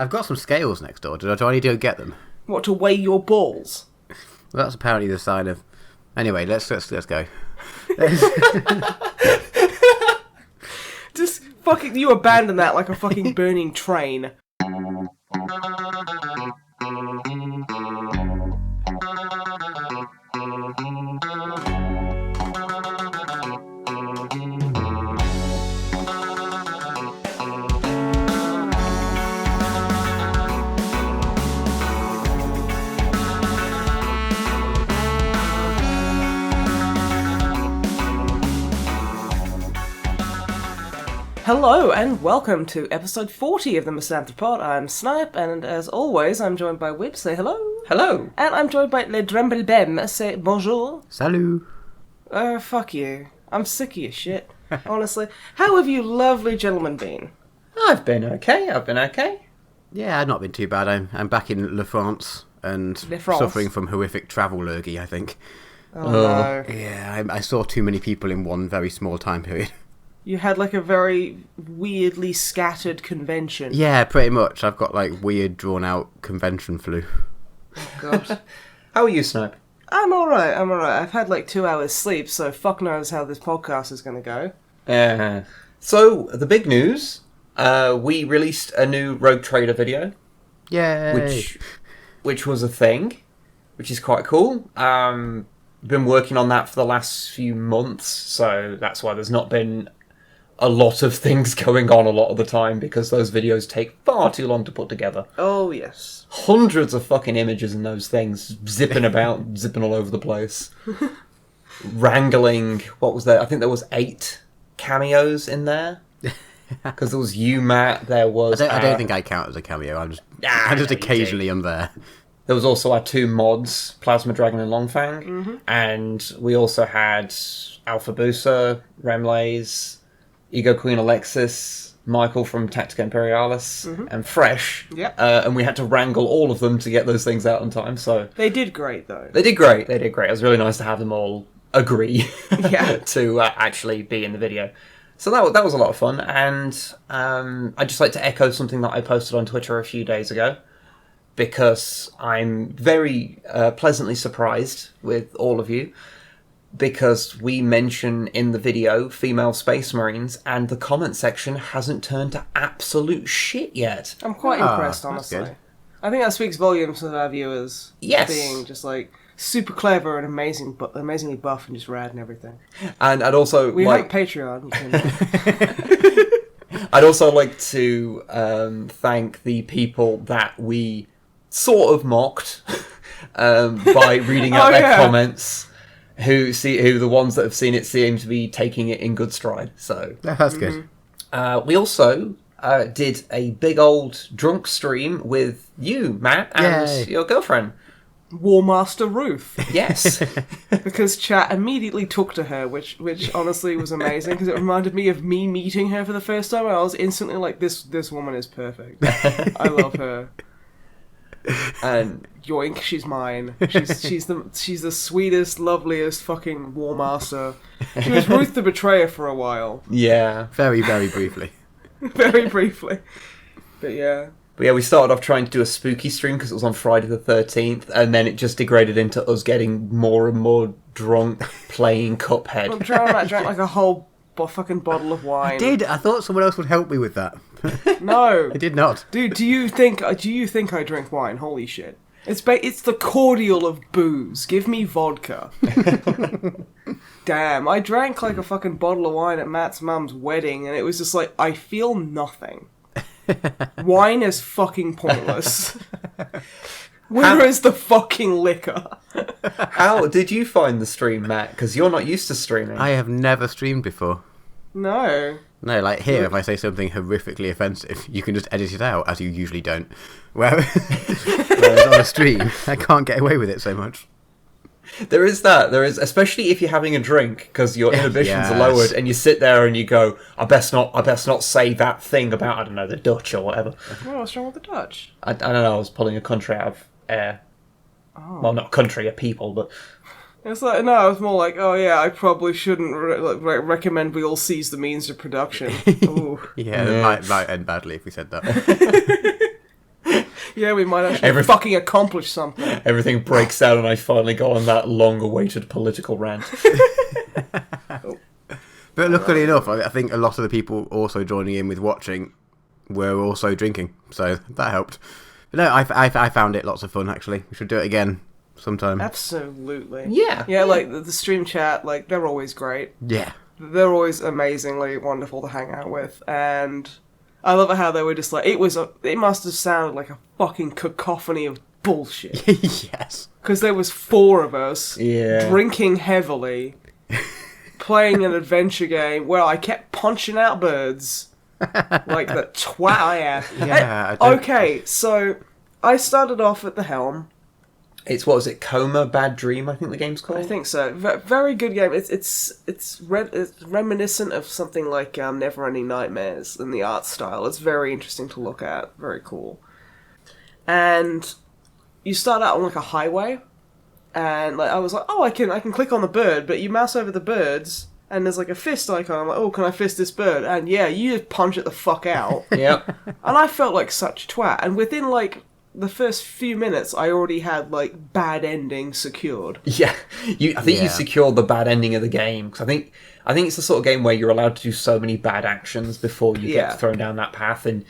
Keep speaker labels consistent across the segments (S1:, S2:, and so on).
S1: I've got some scales next door. Do I need to go get them?
S2: What, to weigh your balls?
S1: Well, that's apparently the sign of... Anyway, let's go.
S2: Just fucking... You abandon that like a fucking burning train. Hello and welcome to episode 40 of the MisanthroPod. I'm Snipe, and as always, I'm joined by Whip. Say hello.
S3: Hello.
S2: And I'm joined by Le Dremblebem. Say bonjour.
S1: Salut.
S2: Fuck you. I'm sick of your shit, honestly. How have you lovely gentlemen been?
S3: I've been okay.
S1: Yeah, I've not been too bad. I'm back in Le France and suffering from horrific travel lurgy, I think.
S2: Oh no.
S1: Yeah, I saw too many people in one very small time period.
S2: You had like a very weirdly scattered convention.
S1: Yeah, pretty much. I've got like weird drawn out convention flu.
S2: Oh god.
S3: How are you, Snipe?
S2: I'm alright. I've had like 2 hours sleep, so fuck knows how this podcast is going to
S3: go. So, the big news, we released a new Rogue Trader video.
S1: Yay!
S3: Which was a thing, which is quite cool. Been working on that for the last few months, so that's why there's not been a lot of things going on a lot of the time, because those videos take far too long to put together.
S2: Oh, yes.
S3: Hundreds of fucking images in those things, zipping about, zipping all over the place. Wrangling, what was there? I think there was 8 cameos in there. Because there was you, Matt, there was...
S1: I don't think I count as a cameo, I just occasionally am there.
S3: There was also our 2 mods, Plasma Dragon and Longfang, and we also had Alpha Boosa, Remlays, Ego Queen Alexis, Michael from Tactica Imperialis, and Fresh.
S2: Yep.
S3: And we had to wrangle all of them to get those things out on time. So
S2: they did great, though.
S3: They did great. It was really nice to have them all agree to actually be in the video. So that was a lot of fun, and I'd just like to echo something that I posted on Twitter a few days ago, because I'm very pleasantly surprised with all of you, because we mention in the video female Space Marines, and the comment section hasn't turned to absolute shit yet.
S2: I'm quite impressed, honestly. I think that speaks volumes to our viewers.
S3: Yes.
S2: Being just like super clever and amazing, but amazingly buff and just rad and everything.
S3: And I'd also
S2: we have a Patreon. You can...
S3: I'd also like to thank the people that we sort of mocked by reading out their comments. Who the ones that have seen it seem to be taking it in good stride. So
S1: that's good.
S3: We also did a big old drunk stream with you, Matt, and your girlfriend,
S2: War Master Ruth.
S3: Yes,
S2: because chat immediately took to her, which honestly was amazing, because it reminded me of me meeting her for the first time. And I was instantly like, this woman is perfect. I love her.
S3: And
S2: yoink, she's mine. She's the sweetest, loveliest fucking War Master. She was Ruth the Betrayer for a while.
S3: Yeah,
S1: very, very briefly.
S2: Very briefly, but yeah.
S3: But yeah, we started off trying to do a spooky stream because it was on Friday the 13th, and then it just degraded into us getting more and more drunk playing Cuphead.
S2: I drank like a whole fucking bottle of wine.
S1: I did. I thought someone else would help me with that.
S2: No,
S1: I did not.
S2: Dude, do you think I drink wine? Holy shit! It's the cordial of booze. Give me vodka. Damn, I drank like a fucking bottle of wine at Matt's mum's wedding, and it was just like, I feel nothing. Wine is fucking pointless. Where is the fucking liquor?
S3: How did you find the stream, Matt? Because you're not used to streaming.
S1: I have never streamed before.
S2: No,
S1: like here, if I say something horrifically offensive, you can just edit it out, as you usually don't. Whereas on a stream, I can't get away with it so much.
S3: There is, especially if you're having a drink, because your inhibitions are lowered, and you sit there and you go, I best not say that thing about, I don't know, the Dutch or whatever.
S2: Oh, what's wrong with the Dutch?
S3: I don't know, I was pulling a country out of air. Oh. Well, not a country, a people, but...
S2: It's like, no, it's more like, oh yeah, I probably shouldn't recommend we all seize the means of production.
S1: It might end badly if we said that.
S2: Yeah, we might actually fucking accomplish something.
S3: Everything breaks down and I finally go on that long-awaited political rant.
S1: But luckily enough, I think a lot of the people also joining in with watching were also drinking, so that helped. But no, I found it lots of fun, actually. We should do it again sometime.
S2: Absolutely.
S3: Yeah.
S2: Like, the stream chat, like, they're always great.
S1: Yeah.
S2: They're always amazingly wonderful to hang out with, and I love how they were just like, it must have sounded like a fucking cacophony of bullshit.
S1: Yes.
S2: Because there was 4 of us,
S3: Yeah.
S2: drinking heavily, playing an adventure game where I kept punching out birds, like the twat I am.
S1: Yeah.
S2: Okay, so I started off at the helm.
S3: It's, what was it, Coma Bad Dream, I think the game's called?
S2: I think so. Very good game. It's reminiscent of something like Neverending Nightmares in the art style. It's very interesting to look at. Very cool. And you start out on like a highway, and like I was like, oh, I can click on the bird, but you mouse over the birds, and there's like a fist icon. I'm like, oh, can I fist this bird? And yeah, you just punch it the fuck out.
S3: Yep.
S2: And I felt like such a twat. And within like the first few minutes, I already had like bad ending secured.
S3: Yeah, I think you secured the bad ending of the game, because I think it's the sort of game where you're allowed to do so many bad actions before you get thrown down that path. And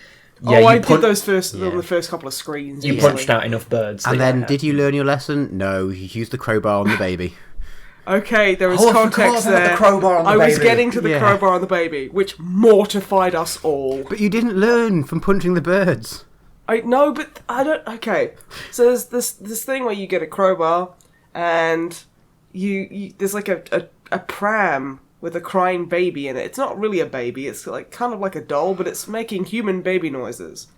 S2: I did those on the first couple of screens.
S3: You punched out enough birds.
S1: And then, did you learn your lesson? No, you used the crowbar on the baby.
S2: Okay, there was context there.
S3: The crowbar on the
S2: I
S3: baby.
S2: was getting to the crowbar on the baby, which mortified us all.
S1: But you didn't learn from punching the birds.
S2: I know, but I don't. Okay, so there's this thing where you get a crowbar, and you there's like a pram with a crying baby in it. It's not really a baby. It's like kind of like a doll, but it's making human baby noises.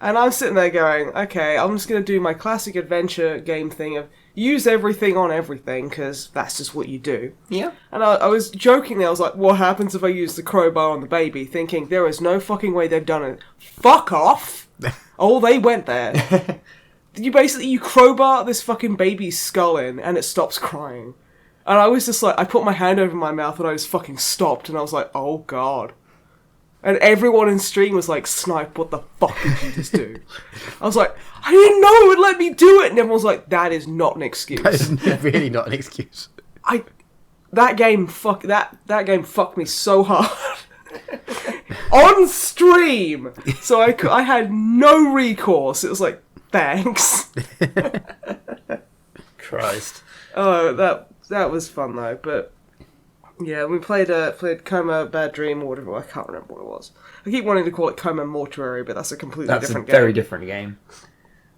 S2: And I'm sitting there going, okay, I'm just gonna do my classic adventure game thing of use everything on everything, because that's just what you do.
S3: Yeah.
S2: And I was jokingly, I was like, what happens if I use the crowbar on the baby? Thinking, there is no fucking way they've done it. Fuck off! Oh, they went there. You crowbar this fucking baby's skull in, and it stops crying. And I was just like, I put my hand over my mouth, and I just fucking stopped, and I was like, oh god. And everyone in stream was like, Snipe, what the fuck did you just do? I was like, I didn't know it would let me do it! And everyone was like, that is not an excuse.
S1: That is really not an excuse.
S2: That game fucked me so hard. On stream! So I had no recourse. It was like, thanks.
S3: Christ.
S2: Oh, that was fun though, but yeah, we played Coma Bad Dream or whatever. I can't remember what it was. I keep wanting to call it Coma Mortuary, but that's a completely different game.
S3: That's a very different game.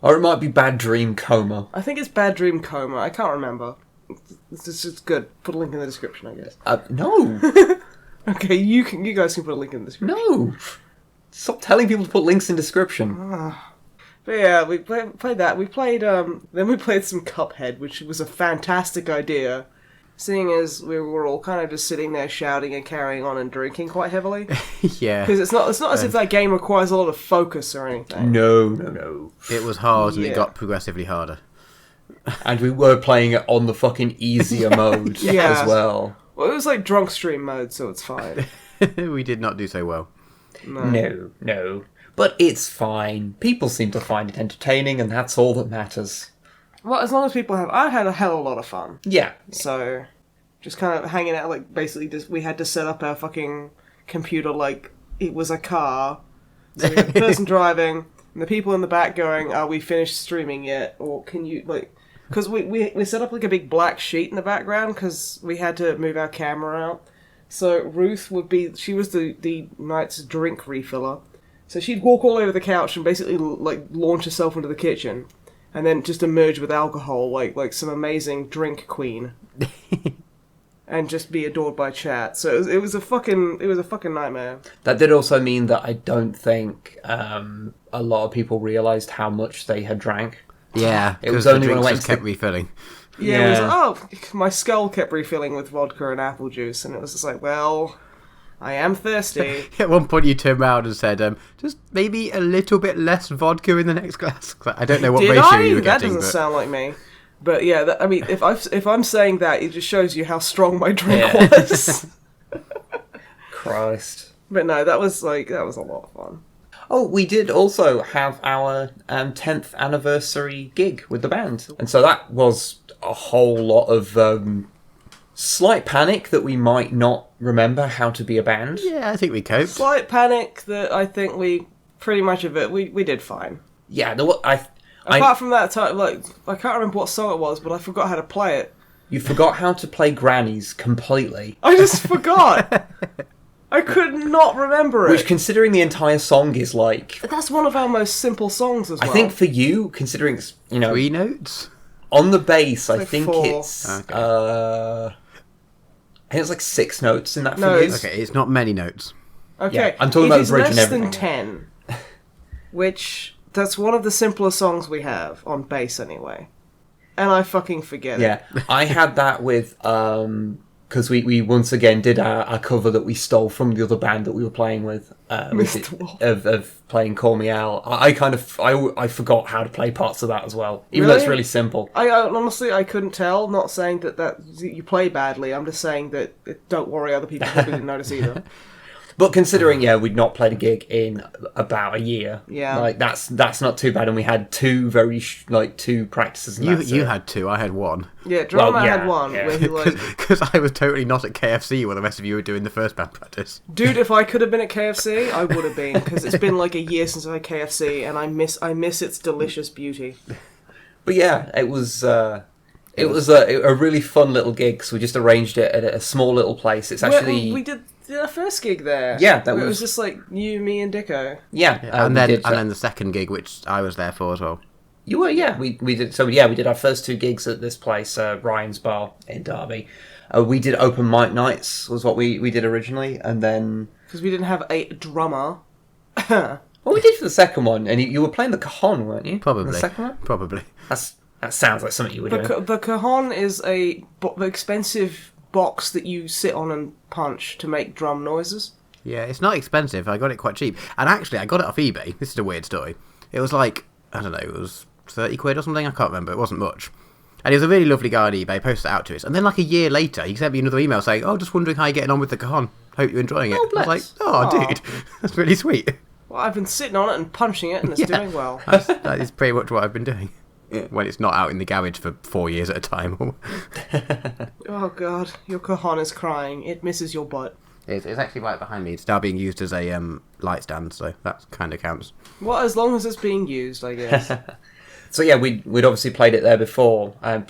S3: Or it might be Bad Dream Coma.
S2: I think it's Bad Dream Coma. I can't remember. It's good. Put a link in the description, I guess.
S3: No.
S2: Okay, you guys can put a link in the description.
S3: No. Stop telling people to put links in description.
S2: But yeah, we played that. We played then we played some Cuphead, which was a fantastic idea. Seeing as we were all kind of just sitting there shouting and carrying on and drinking quite heavily.
S1: Yeah.
S2: Because it's not as if that game requires a lot of focus or anything.
S3: No.
S1: It was hard, and it got progressively harder.
S3: And we were playing it on the fucking easier mode as well.
S2: Well, it was like drunk stream mode, so it's fine.
S1: We did not do so well.
S3: No. But it's fine. People seem to find it entertaining, and that's all that matters.
S2: Well, as long as people have... I had a hell of a lot of fun.
S3: Yeah.
S2: So, just kind of hanging out, like, basically just... We had to set up our fucking computer like it was a car. So we had the person driving, and the people in the back going, are we finished streaming yet? Or can you, like... Because we set up, like, a big black sheet in the background, because we had to move our camera out. So Ruth would be... She was the night's drink refiller. So she'd walk all over the couch and basically, like, launch herself into the kitchen. And then just emerge with alcohol, like some amazing drink queen, and just be adored by chat. So it was a fucking nightmare.
S3: That did also mean that I don't think a lot of people realised how much they had drank.
S1: Yeah,
S3: it was only when I went
S1: just kept refilling.
S2: Yeah, it was like, my skull kept refilling with vodka and apple juice, and it was just like, well, I am thirsty.
S1: At one point you turned around and said, just maybe a little bit less vodka in the next glass. I don't know what ratio you were getting.
S2: That doesn't sound like me. But yeah, I mean, if I'm saying that, it just shows you how strong my drink was.
S3: Christ.
S2: But no, that was a lot of fun.
S3: Oh, we did also have our 10th anniversary gig with the band. And so that was a whole lot of slight panic that we might not remember how to be a band.
S1: Yeah, I think we coped.
S2: Slight panic that I think we pretty much of it. We did fine.
S3: Yeah,
S2: Apart from that time, like I can't remember what song it was, but I forgot how to play it.
S3: you forgot how to play Grannies completely.
S2: I just forgot. I could not remember it.
S3: Which, considering the entire song is like...
S2: That's one of our most simple songs as well.
S3: I think for you, considering it's,
S1: 3 notes?
S3: on the bass, I
S2: like
S3: think
S2: 4.
S3: it's...
S1: Okay.
S3: I think it's like 6 notes in that
S2: No,
S3: for you.
S2: it's-
S1: Okay, it's not many notes.
S2: Okay,
S3: Yeah, I'm talking about the bridge and
S2: less
S3: everything.
S2: than 10, which that's one of the simpler songs we have on bass anyway, and I fucking forget it.
S3: Yeah, I had that with... because we once again did our cover that we stole from the other band that we were playing with,
S2: Mr. Wolf.
S3: of playing Call Me Al. I forgot how to play parts of that as well, even though it's
S2: Really?
S3: really simple.
S2: I honestly I couldn't tell. Not saying that you play badly. I'm just saying that don't worry, other people probably didn't notice either.
S3: But considering, we'd not played a gig in about a year.
S2: Yeah.
S3: Like, that's not too bad, and we had 2 2 practices. And
S1: You had 2, I had 1.
S2: Yeah, Drama
S3: Well, yeah,
S2: had one
S3: yeah.
S2: where he like,
S1: Because I was totally not at KFC while the rest of you were doing the first band practice.
S2: dude, if I could have been at KFC, I would have been because it's been like a year since I had KFC, and I miss its delicious beauty.
S3: But yeah, it was a really fun little gig, so we just arranged it at a small little place. It's actually...
S2: we did our first gig there.
S3: Yeah, that
S2: It was
S3: was-
S2: just like you, me, and Dicko.
S3: Yeah,
S1: And
S3: we
S1: then
S3: did,
S1: and then the second gig, which I was there for as well.
S3: You were, yeah. We did. So yeah, we did our first 2 gigs at this place, Ryan's Bar in Derby. We did open mic nights, was what we did originally, and then
S2: Because we didn't have a drummer.
S3: what we did for the second one, and you were playing the cajon, weren't you?
S1: Probably.
S3: The second one.
S1: Probably.
S3: That sounds like something you were doing.
S2: The cajon is a expensive box that you sit on and punch to make drum noises.
S1: Yeah, it's not expensive. I got it quite cheap. And actually, I got it off eBay. This is a weird story. It was like, I don't know, it was 30 quid or something. I can't remember. It wasn't much. And he was a really lovely guy on eBay, posted it out to us. And then like a year later, he sent me another email saying, oh, just wondering how you're getting on with the cajon. Hope you're enjoying it.
S2: Oh,
S1: I was
S2: bless.
S1: like, oh,
S2: Aw.
S1: dude, that's really sweet.
S2: Well, I've been sitting on it and punching it, and it's
S1: Yeah.
S2: doing well.
S1: That is pretty much what I've been doing. When it's not out in the garage for 4 years at a time.
S2: Oh god, your cajon is crying. It misses your butt.
S1: It's actually right behind me. It's now being used as a light stand, so that kind of counts.
S2: Well, as long as it's being used, I guess.
S3: So yeah, we'd obviously played there before, and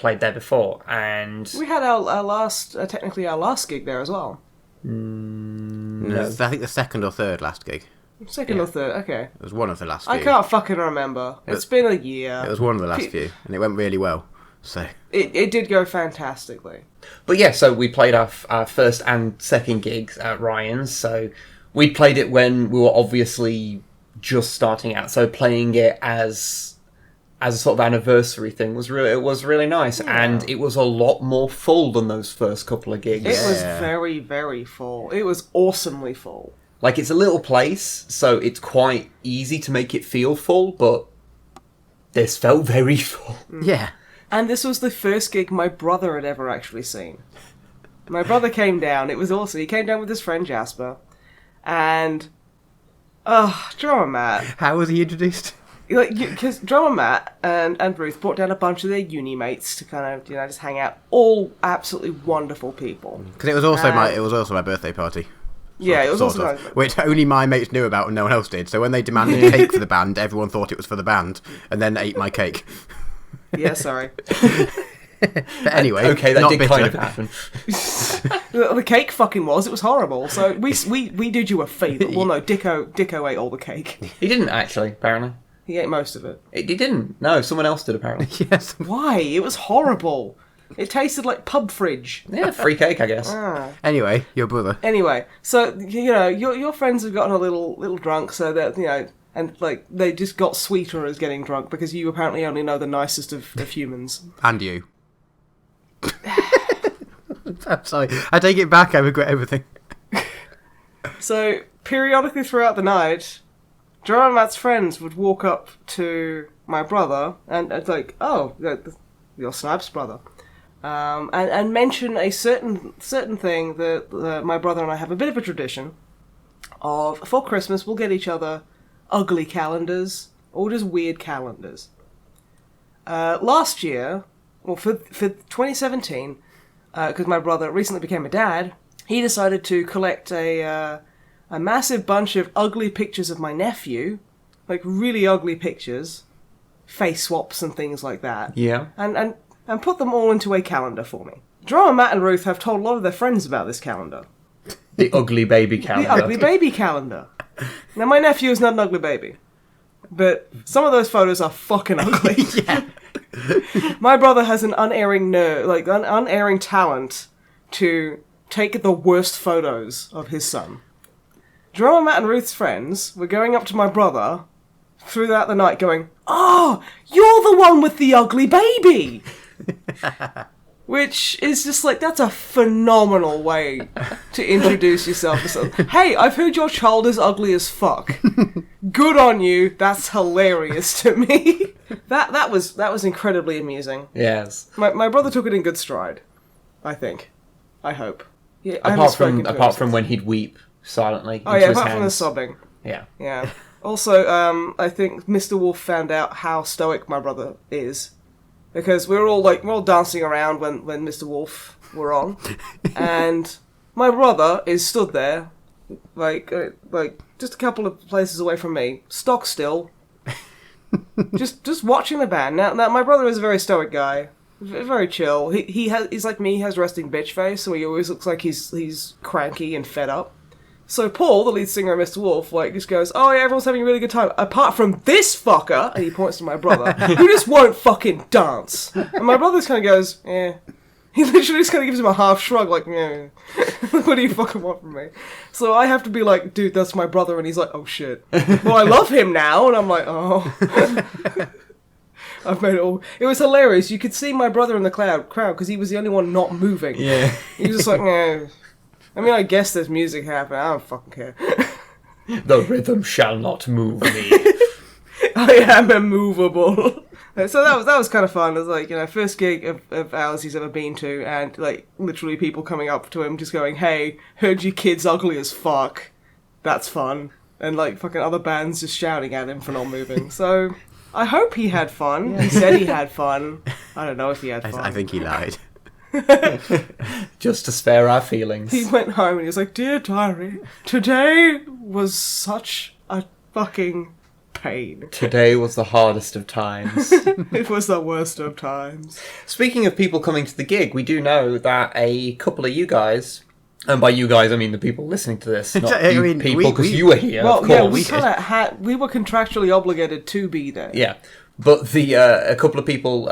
S2: We had our last, technically our last gig there as well.
S1: No, I think the second or third last gig.
S2: Second or third, okay.
S1: It was one of the last few.
S2: I can't fucking remember. It's been a year.
S1: It was one of the last few, and it went really well. So
S2: It did go fantastically.
S3: But yeah, so we played our first and second gigs at Ryan's. So we played it when we were obviously just starting out. So playing it as a sort of anniversary thing was really nice, and it was a lot more full than those first couple of gigs.
S2: It was
S1: Yeah.
S2: very, very full. It was awesomely full.
S3: Like, it's a little place, so it's quite easy to make it feel full, but this felt very full.
S1: yeah,
S2: And this was the first gig my brother had ever actually seen. My brother came down. It was awesome. He came down with his friend Jasper, and drummer Matt.
S1: how was he introduced?
S2: Because drummer Matt and Ruth brought down a bunch of their uni mates to kind of just hang out. All absolutely wonderful people.
S1: Because it was also my birthday party.
S2: Yeah, it was
S1: Sort
S2: also
S1: of, which only my mates knew about and no one else did. So when they demanded cake for the band, everyone thought it was for the band, and then ate my cake.
S2: yeah. Sorry,
S1: But anyway,
S3: Okay, that
S1: not
S3: did
S1: bitter.
S3: kind of happen.
S2: the cake fucking was. It was horrible. So we did you a favour. Well, no, Dicko ate all the cake.
S3: He didn't, actually, apparently.
S2: He ate most of it.
S3: He didn't. No, someone else did, apparently.
S1: Yes.
S2: Why? It was horrible. It tasted like pub fridge.
S3: Yeah, free cake, I guess.
S1: Anyway, your brother.
S2: Anyway, so your friends have gotten a little drunk, so that and like they just got sweeter as getting drunk because you apparently only know the nicest of humans.
S1: And you. I'm sorry. I take it back. I regret everything.
S2: So periodically throughout the night, Joe and Matt's friends would walk up to my brother and it's like, oh, your Snipe's brother. And mention a certain thing that my brother and I have a bit of a tradition of. For Christmas, we'll get each other ugly calendars, or just weird calendars. Last year, well, for 2017, because my brother recently became a dad, he decided to collect a massive bunch of ugly pictures of my nephew, like really ugly pictures, face swaps and things like that.
S3: Yeah.
S2: And put them all into a calendar for me. Drama Matt and Ruth have told a lot of their friends about this calendar.
S3: The ugly baby calendar.
S2: The ugly baby calendar. Now, my nephew is not an ugly baby, but some of those photos are fucking ugly.
S1: Yeah.
S2: My brother has an unerring unerring talent to take the worst photos of his son. Drama Matt and Ruth's friends were going up to my brother throughout the night going, "Oh, you're the one with the ugly baby!" Which is just like, that's a phenomenal way to introduce yourself to someone. Hey, I've heard your child is ugly as fuck. Good on you. That's hilarious to me. That was incredibly amusing.
S3: Yes.
S2: My brother took it in good stride, I think. I hope. Yeah,
S3: Apart from when he'd weep silently.
S2: Oh yeah, apart from the sobbing.
S3: Yeah.
S2: Yeah. Also, I think Mr. Wolf found out how stoic my brother is. Because we were all dancing around when Mr. Wolf were on, and my brother is stood there, like just a couple of places away from me, stock still, just watching the band. Now my brother is a very stoic guy, very chill. He's like me, he has resting bitch face, so he always looks like he's cranky and fed up. So Paul, the lead singer of Mr. Wolf, just goes, "Oh yeah, everyone's having a really good time, apart from this fucker," and he points to my brother, who just won't fucking dance. And my brother just kind of goes, "Eh." He literally just kind of gives him a half shrug, like, "Yeah, what do you fucking want from me?" So I have to be like, "Dude, that's my brother," and he's like, "Oh shit." Well, I love him now, and I'm like, "Oh." I've made it all. It was hilarious. You could see my brother in the crowd because he was the only one not moving.
S3: Yeah.
S2: He was just like, "Nah." I mean, I guess there's music happening. I don't fucking care.
S3: The rhythm shall not move me.
S2: I am immovable. So that was kind of fun. It was like, first gig of ours he's ever been to, and like literally people coming up to him just going, "Hey, heard your kid's ugly as fuck." That's fun. And like fucking other bands just shouting at him for not moving. So I hope he had fun. Yeah. He said he had fun. I don't know if he had fun.
S1: I think he lied.
S3: Just to spare our feelings.
S2: He went home and he was like, "Dear diary, today was such a fucking pain.
S3: Today was the hardest of times."
S2: It was the worst of times.
S3: Speaking of people coming to the gig, we do know that a couple of you guys, and by you guys I mean the people listening to this, not people because you were here,
S2: well,
S3: of course.
S2: Yeah, we were contractually obligated to be there.
S3: Yeah. But a couple of people,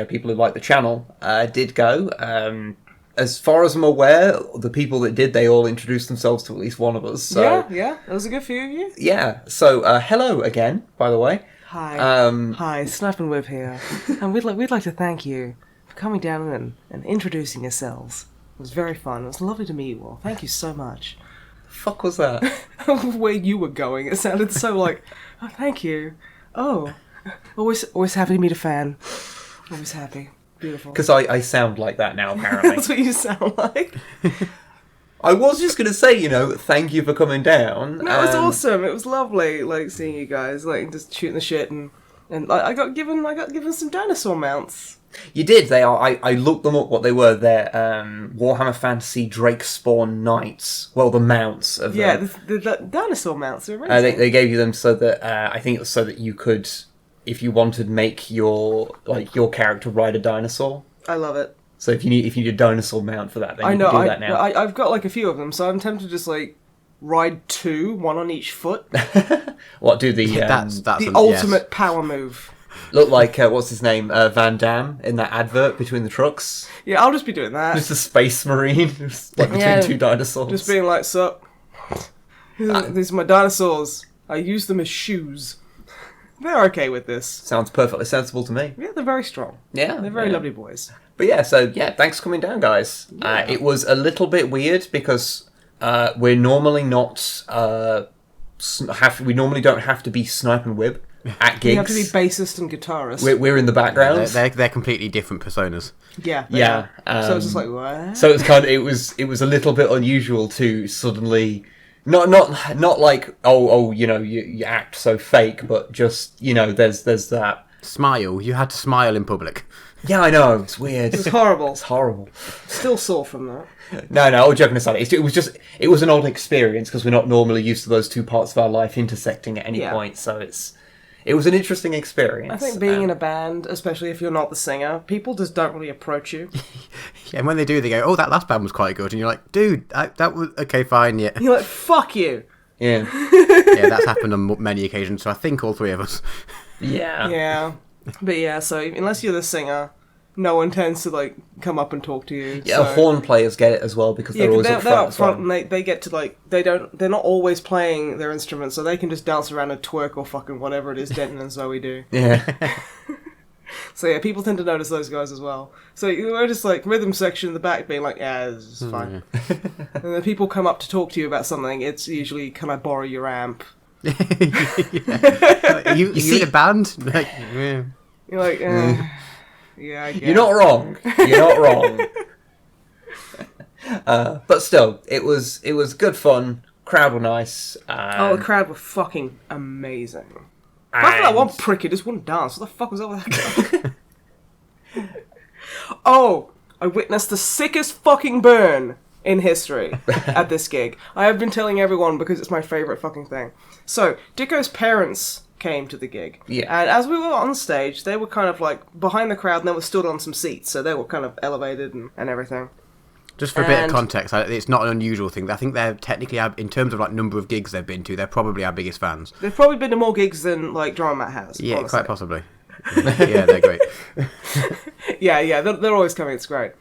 S3: people who like the channel, did go. As far as I'm aware, the people that did, they all introduced themselves to at least one of us. So,
S2: yeah, there was a good few of you.
S3: Yeah, so hello again, by the way.
S2: Hi. Hi, Snipe and Web here. And we'd like to thank you for coming down and introducing yourselves. It was very fun. It was lovely to meet you all. Thank you so much.
S3: The fuck was that?
S2: Where you were going, it sounded so like, "Oh, thank you. Oh. Always happy to meet a fan. Always happy. Beautiful."
S3: Because I sound like that now, apparently.
S2: That's what you sound like.
S3: I was just going to say, thank you for coming down.
S2: No, it was awesome. It was lovely, like, seeing you guys, like, just shooting the shit, and I got given some dinosaur mounts.
S3: You did. They are. I looked them up. What they were. They're Warhammer Fantasy Drakespawn Knights. Well, the mounts of them.
S2: Yeah, the dinosaur mounts are amazing.
S3: They gave you them so that I think it was so that you could, if you wanted, make your character ride a dinosaur.
S2: I love it.
S3: So if you need a dinosaur mount for that, then you can do that now.
S2: I've got like a few of them, so I'm tempted to just like ride two, one on each foot.
S3: What do the
S1: that's
S2: the ultimate power move.
S3: Look like what's his name, Van Damme in that advert between the trucks.
S2: Yeah, I'll just be doing that.
S3: Just a space marine, just like between two dinosaurs.
S2: Just being like, "Sup, these are my dinosaurs. I use them as shoes." They're okay with this.
S3: Sounds perfectly sensible to me.
S2: Yeah, they're very strong.
S3: Yeah,
S2: they're very lovely boys.
S3: But thanks for coming down, guys. Yeah. It was a little bit weird because we're normally not we normally don't have to be Snipe and Wib at gigs.
S2: You have to be bassist and guitarist.
S3: We're in the background.
S1: They're completely different personas.
S2: Yeah.
S3: Yeah.
S2: So it's just like, what?
S3: So it's it was a little bit unusual to suddenly Not like, you act so fake, but just, there's that.
S1: Smile. You had to smile in public.
S3: Yeah, I know. It's weird.
S2: It's horrible.
S3: It's horrible.
S2: Still sore from that.
S3: No, all joking aside, it was an odd experience because we're not normally used to those two parts of our life intersecting at any point. So it was an interesting experience.
S2: I think being in a band, especially if you're not the singer, people just don't really approach you.
S1: Yeah, and when they do, they go, "Oh, that last band was quite good," and you're like, "Dude, that was okay, fine, yeah."
S2: You're like, "Fuck you."
S3: Yeah.
S1: Yeah, that's happened on many occasions. So I think all three of us.
S3: Yeah.
S2: Yeah. But yeah, so unless you're the singer, no one tends to like come up and talk to you.
S3: Yeah,
S2: so.
S3: horn players get it as well because they're always up
S2: they're
S3: front.
S2: up front and they get to like they're not always playing their instruments, so they can just dance around and twerk or fucking whatever it is Denton and Zoe do.
S3: Yeah.
S2: So yeah, people tend to notice those guys as well. So we're just like rhythm section in the back being like, yeah, this is fine. And then people come up to talk to you about something. It's usually, can I borrow your amp?
S1: You in a band? Like, yeah.
S2: You're like, yeah, I guess.
S3: You're not wrong. You're not wrong. But still, it was good fun. Crowd were nice.
S2: The crowd were fucking amazing. Apart from that one prick who just wouldn't dance. What the fuck was up with that guy? Oh, I witnessed the sickest fucking burn in history at this gig. I have been telling everyone because it's my favourite fucking thing. So, Dicko's parents came to the gig.
S3: Yeah.
S2: And as we were on stage, they were kind of like behind the crowd and they were stood on some seats. So they were kind of elevated and everything.
S1: Just for a bit of context, it's not an unusual thing. I think they're technically, in terms of like number of gigs they've been to, they're probably our biggest fans.
S2: They've probably been to more gigs than like Drum Matt has.
S1: Yeah,
S2: honestly.
S1: quite possibly. Yeah, they're great.
S2: Yeah, they're always coming. It's great.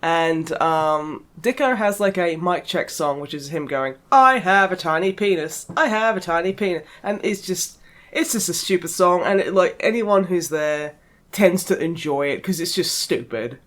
S2: And Dicko has like a mic check song, which is him going, "I have a tiny penis, I have a tiny penis," and it's just a stupid song, and anyone who's there tends to enjoy it because it's just stupid.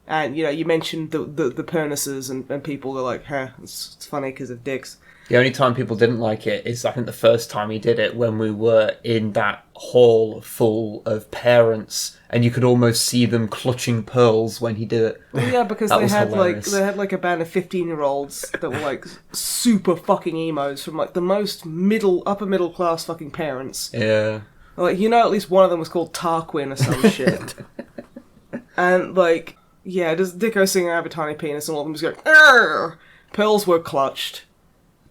S2: And you mentioned the penises and people are like, "Huh, it's funny because of dicks."
S3: The only time people didn't like it is, I think, the first time he did it when we were in that hall full of parents, and you could almost see them clutching pearls when he did it.
S2: Well, yeah, because they had a band of 15-year-olds that were like super fucking emos from like the most upper middle class fucking parents.
S3: Yeah.
S2: Like at least one of them was called Tarquin or some shit. And like, yeah, does Dicko sing "I have a tiny penis" and all of them just go, "Arr!" Pearls were clutched.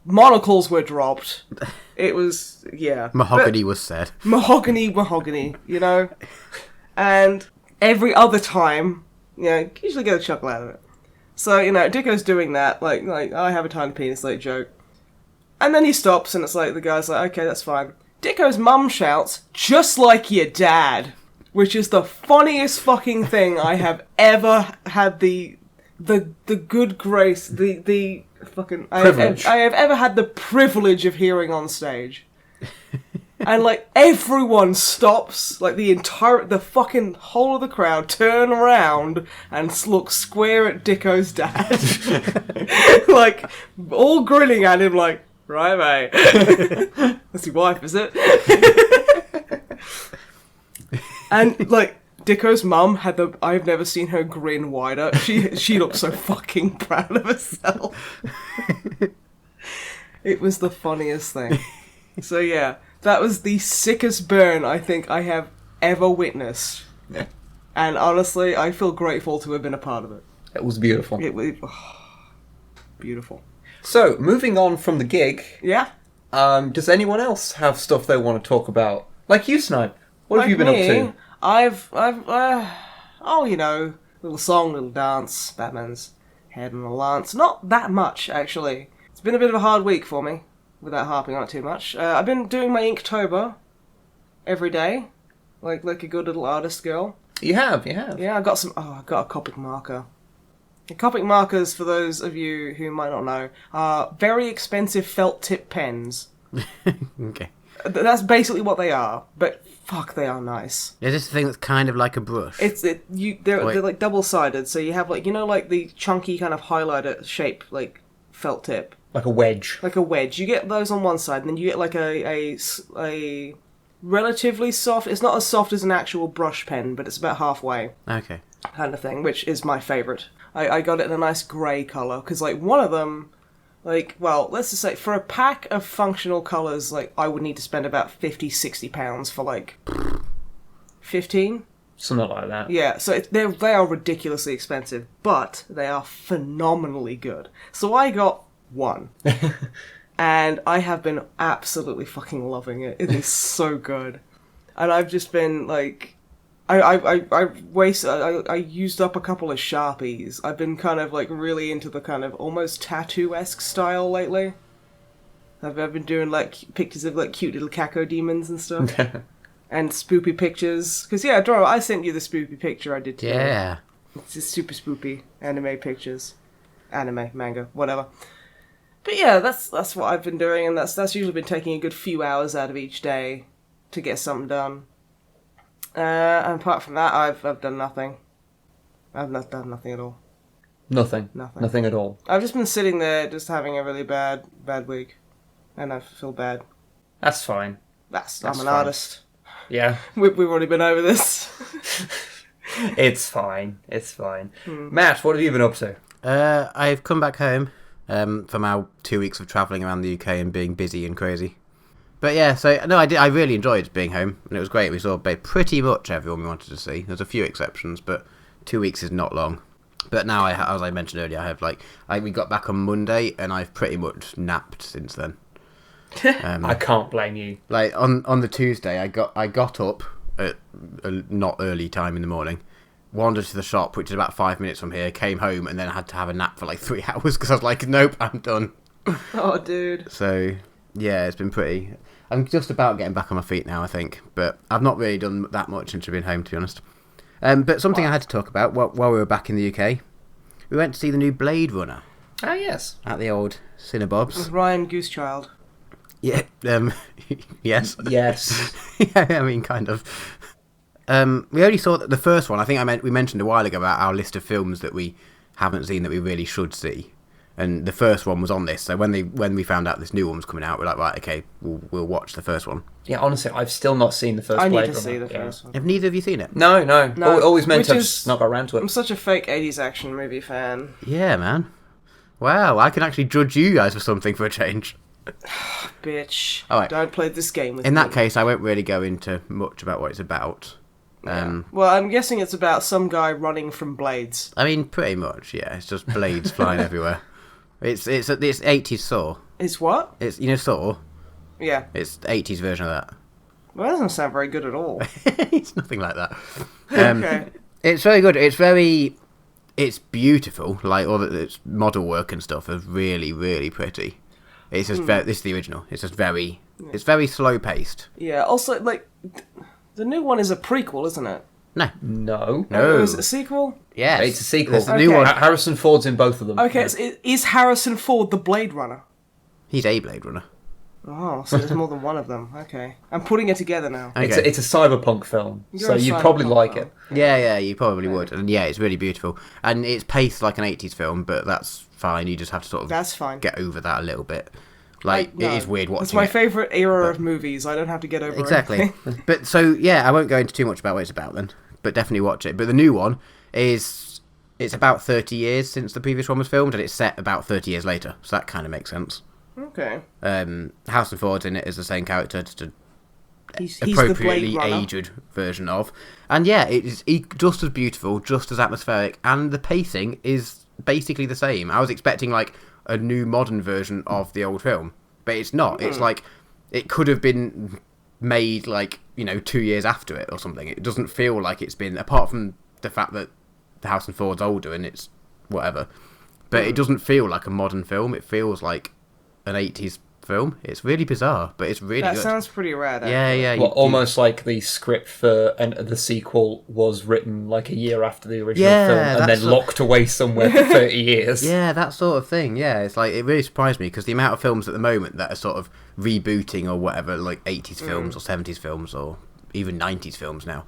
S2: Monocles were dropped. It was, yeah.
S1: Mahogany was said.
S2: Mahogany, And every other time, usually get a chuckle out of it. So, Dicko's doing that, like, "I have a tiny penis," like, joke. And then he stops and it's like, the guy's like, "Okay, that's fine." Dicko's mum shouts, "Just like your dad," which is the funniest fucking thing I have ever had the good grace, the fucking I have ever had the privilege of hearing on stage. And like everyone stops, like the fucking whole of the crowd turn around and look square at Dicko's dad. Like all grinning at him like, "Right, mate. That's your wife, is it?" And like Dicko's mum I've never seen her grin wider. She looked so fucking proud of herself. It was the funniest thing. So yeah, that was the sickest burn I think I have ever witnessed.
S3: Yeah.
S2: And honestly, I feel grateful to have been a part of it.
S3: It was beautiful.
S2: Beautiful.
S3: So, moving on from the gig,
S2: Yeah.
S3: Does anyone else have stuff they want to talk about? Like you, Snipe. What have you been up to?
S2: I've little song, little dance, Batman's head on a lance. Not that much, actually. It's been a bit of a hard week for me, without harping on it too much. I've been doing my Inktober every day, like a good little artist girl.
S3: You have.
S2: Yeah, I got a Copic marker. The Copic markers, for those of you who might not know, are very expensive felt tip pens.
S1: Okay.
S2: That's basically what they are, but fuck, they are nice.
S1: Is this a thing that's kind of like a brush?
S2: They're like double-sided, so you have like the chunky kind of highlighter shape, like felt tip.
S3: Like a wedge.
S2: Like a wedge. You get those on one side, and then you get like a relatively soft. It's not as soft as an actual brush pen, but it's about halfway.
S1: Okay.
S2: Kind of thing, which is my favourite. I got it in a nice grey colour, because like one of them Like, well, let's just say, for a pack of functional colours, like, I would need to spend about £50-60 for, like, 15?
S3: Something like that.
S2: Yeah, so they are ridiculously expensive, but they are phenomenally good. So I got one. And I have been absolutely fucking loving it. It is so good. And I've just been, like... I used up a couple of Sharpies. I've been kind of, like, really into the kind of almost tattoo-esque style lately. I've been doing, like, pictures of, like, cute little cacodemons and stuff. And spoopy pictures. Because, yeah, Doro, I sent you the spoopy picture I did today.
S1: Yeah.
S2: It's just super spoopy anime pictures. Anime, manga, whatever. But yeah, that's what I've been doing, and that's usually been taking a good few hours out of each day to get something done. And apart from that, I've done nothing. I've not done nothing at all.
S3: Nothing at all.
S2: I've just been sitting there, just having a really bad week, and I feel bad.
S3: That's fine.
S2: I'm an
S3: fine.
S2: artist.
S3: Yeah.
S2: We've already been over this.
S3: It's fine. Matt, what have you been up to?
S1: I've come back home from our 2 weeks of travelling around the UK and being busy and crazy. But yeah, so no, I really enjoyed being home, and it was great. We saw pretty much everyone we wanted to see. There's a few exceptions, but 2 weeks is not long. But now, as I mentioned earlier, I have we got back on Monday, and I've pretty much napped since then.
S3: I can't blame you.
S1: Like on the Tuesday, I got up at a not early time in the morning, wandered to the shop, which is about 5 minutes from here, came home, and then I had to have a nap for like 3 hours because I was like, nope, I'm done.
S2: Oh, dude.
S1: So yeah, it's been pretty. I'm just about getting back on my feet now, I think, but I've not really done that much since I've been home, to be honest. But something I had to talk about while we were back in the UK, we went to see the new Blade Runner.
S3: Oh, yes.
S1: At the old Cinnabobs.
S2: With Ryan Goosechild.
S1: Yeah, yes.
S3: Yes.
S1: Yeah, I mean, kind of. We only saw the first one. I think we mentioned a while ago about our list of films that we haven't seen that we really should see. And the first one was on this, so when we found out this new one was coming out, we're like, right, okay, we'll watch the first one.
S3: Yeah, honestly, I've still not seen the first
S2: I
S3: Blade
S2: need to
S3: Runner.
S2: see the first one.
S1: Have neither of you seen it?
S3: No. Always meant to,
S2: Which
S3: have
S2: is-
S3: just not got around to
S2: I'm
S3: it.
S2: such a fake 80s action movie fan.
S1: Yeah, man. Wow, I can actually judge you guys for something for a change.
S2: Bitch.
S1: All right.
S2: Don't play this game with
S1: In
S2: me.
S1: that case, I won't really go into much about what it's about.
S2: Well, I'm guessing it's about some guy running from blades.
S1: I mean, pretty much, yeah. It's just blades flying everywhere. It's 80s Saw.
S2: It's what?
S1: It's Saw.
S2: Yeah.
S1: It's the 80s version of that.
S2: Well, that doesn't sound very good at all.
S1: It's nothing like that.
S2: Okay.
S1: It's very good. It's beautiful. Like all its model work and stuff is really, really pretty. It's just this is the original. It's just it's very slow paced.
S2: Yeah, also, like, the new one is a prequel, isn't it?
S1: No.
S3: No.
S1: No.
S2: Is it a sequel?
S1: Yes.
S3: It's a sequel.
S1: It's the new
S2: Okay.
S1: one.
S3: Harrison Ford's in both of them.
S2: Okay,
S3: Yeah.
S2: so is Harrison Ford the Blade Runner?
S1: He's a Blade Runner.
S2: Oh, so there's more than one of them. Okay. I'm putting it together now.
S1: Okay.
S3: It's a cyberpunk film,
S2: You're
S3: so
S2: a
S3: you'd probably
S2: cyberpunk
S3: like
S2: film.
S3: it.
S1: Yeah, you probably would. And yeah, it's really beautiful. And it's paced like an 80s film, but that's fine. You just have to sort of
S2: That's fine.
S1: get over that a little bit. Like,
S2: No,
S1: it is weird watching
S2: It's my
S1: it.
S2: favourite era of movies. I don't have to get over
S1: Exactly.
S2: anything.
S1: But so, yeah, I won't go into too much about what it's about then. But definitely watch it. But the new one it's about 30 years since the previous one was filmed, and it's set about 30 years later. So that kind of makes sense.
S2: Okay.
S1: Harrison Ford's in it as the same character, just a
S2: He's the Blade
S1: appropriately
S2: Runner.
S1: aged version of. And yeah, it is just as beautiful, just as atmospheric, and the pacing is basically the same. I was expecting like a new modern version of the old film, but it's not. It's like it could have been made like 2 years after it or something. It doesn't feel like it's been, apart from the fact that Harrison Ford's older and it's whatever, but it doesn't feel like a modern film. It feels like an 80s film. It's really bizarre, but it's really
S2: That
S1: good.
S2: sounds pretty rad.
S1: Yeah.
S3: Well, almost like the script for the sequel was written like a year after the original
S1: Yeah,
S3: film and
S1: that's
S3: then locked away somewhere for 30 years.
S1: Yeah, that sort of thing. Yeah, it's like, it really surprised me because the amount of films at the moment that are sort of rebooting or whatever, like 80s films or 70s films or even 90s films now.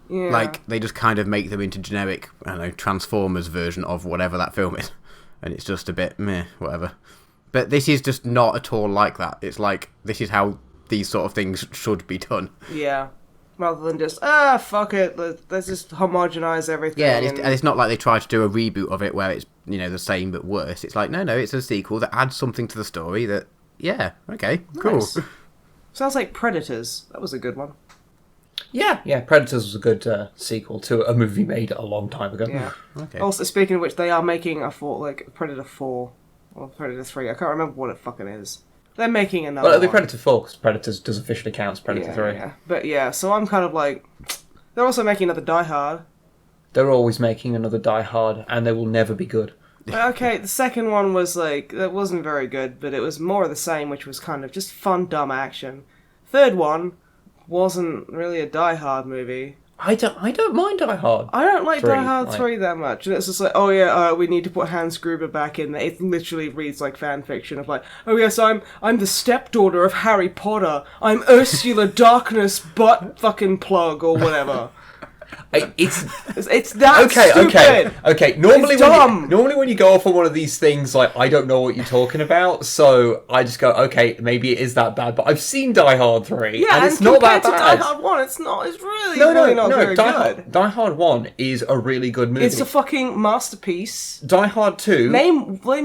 S1: Like, they just kind of make them into generic, I don't know, Transformers version of whatever that film is. And it's just a bit meh, whatever. But this is just not at all like that. It's like, this is how these sort of things should be done.
S2: Yeah. rather than just fuck it, let's just homogenize everything.
S1: Yeah, and it's not like they try to do a reboot of it where it's the same but worse. It's like no, it's a sequel that adds something to the story. That okay, cool.
S2: Nice. Sounds like Predators. That was a good one.
S3: Yeah, Predators was a good sequel to a movie made a long time ago.
S2: Yeah.
S1: Okay.
S2: Also, speaking of which, they are making Predator 4 or Predator 3. I can't remember what it fucking is. They're making another
S3: Well, it'll be
S2: one.
S3: Predator 4, because Predators does officially count as Predator 3.
S2: Yeah. But yeah, so I'm kind of like... They're also making another Die Hard.
S3: They're always making another Die Hard, and they will never be good.
S2: Okay, the second one was that wasn't very good, but it was more of the same, which was kind of just fun, dumb action. Third one wasn't really a Die Hard movie.
S3: I don't mind Die Hard.
S2: I don't like
S3: 3,
S2: Die Hard 3 that much. And it's just like, we need to put Hans Gruber back in there. It literally reads like fan fiction of like, oh yes, I'm the stepdaughter of Harry Potter. I'm Ursula Darkness butt fucking plug or whatever.
S3: It's
S2: that stupid.
S3: Okay. Normally when you go off on one of these things, like I don't know what you're talking about, so I just go, okay, maybe it is that bad. But I've seen Die Hard 3,
S2: Yeah,
S3: and it's not that
S2: compared
S3: bad.
S2: to Die Hard 1, it's not. It's really not very good.
S3: Die Hard 1 is a really good movie.
S2: It's a fucking masterpiece.
S3: Die Hard 2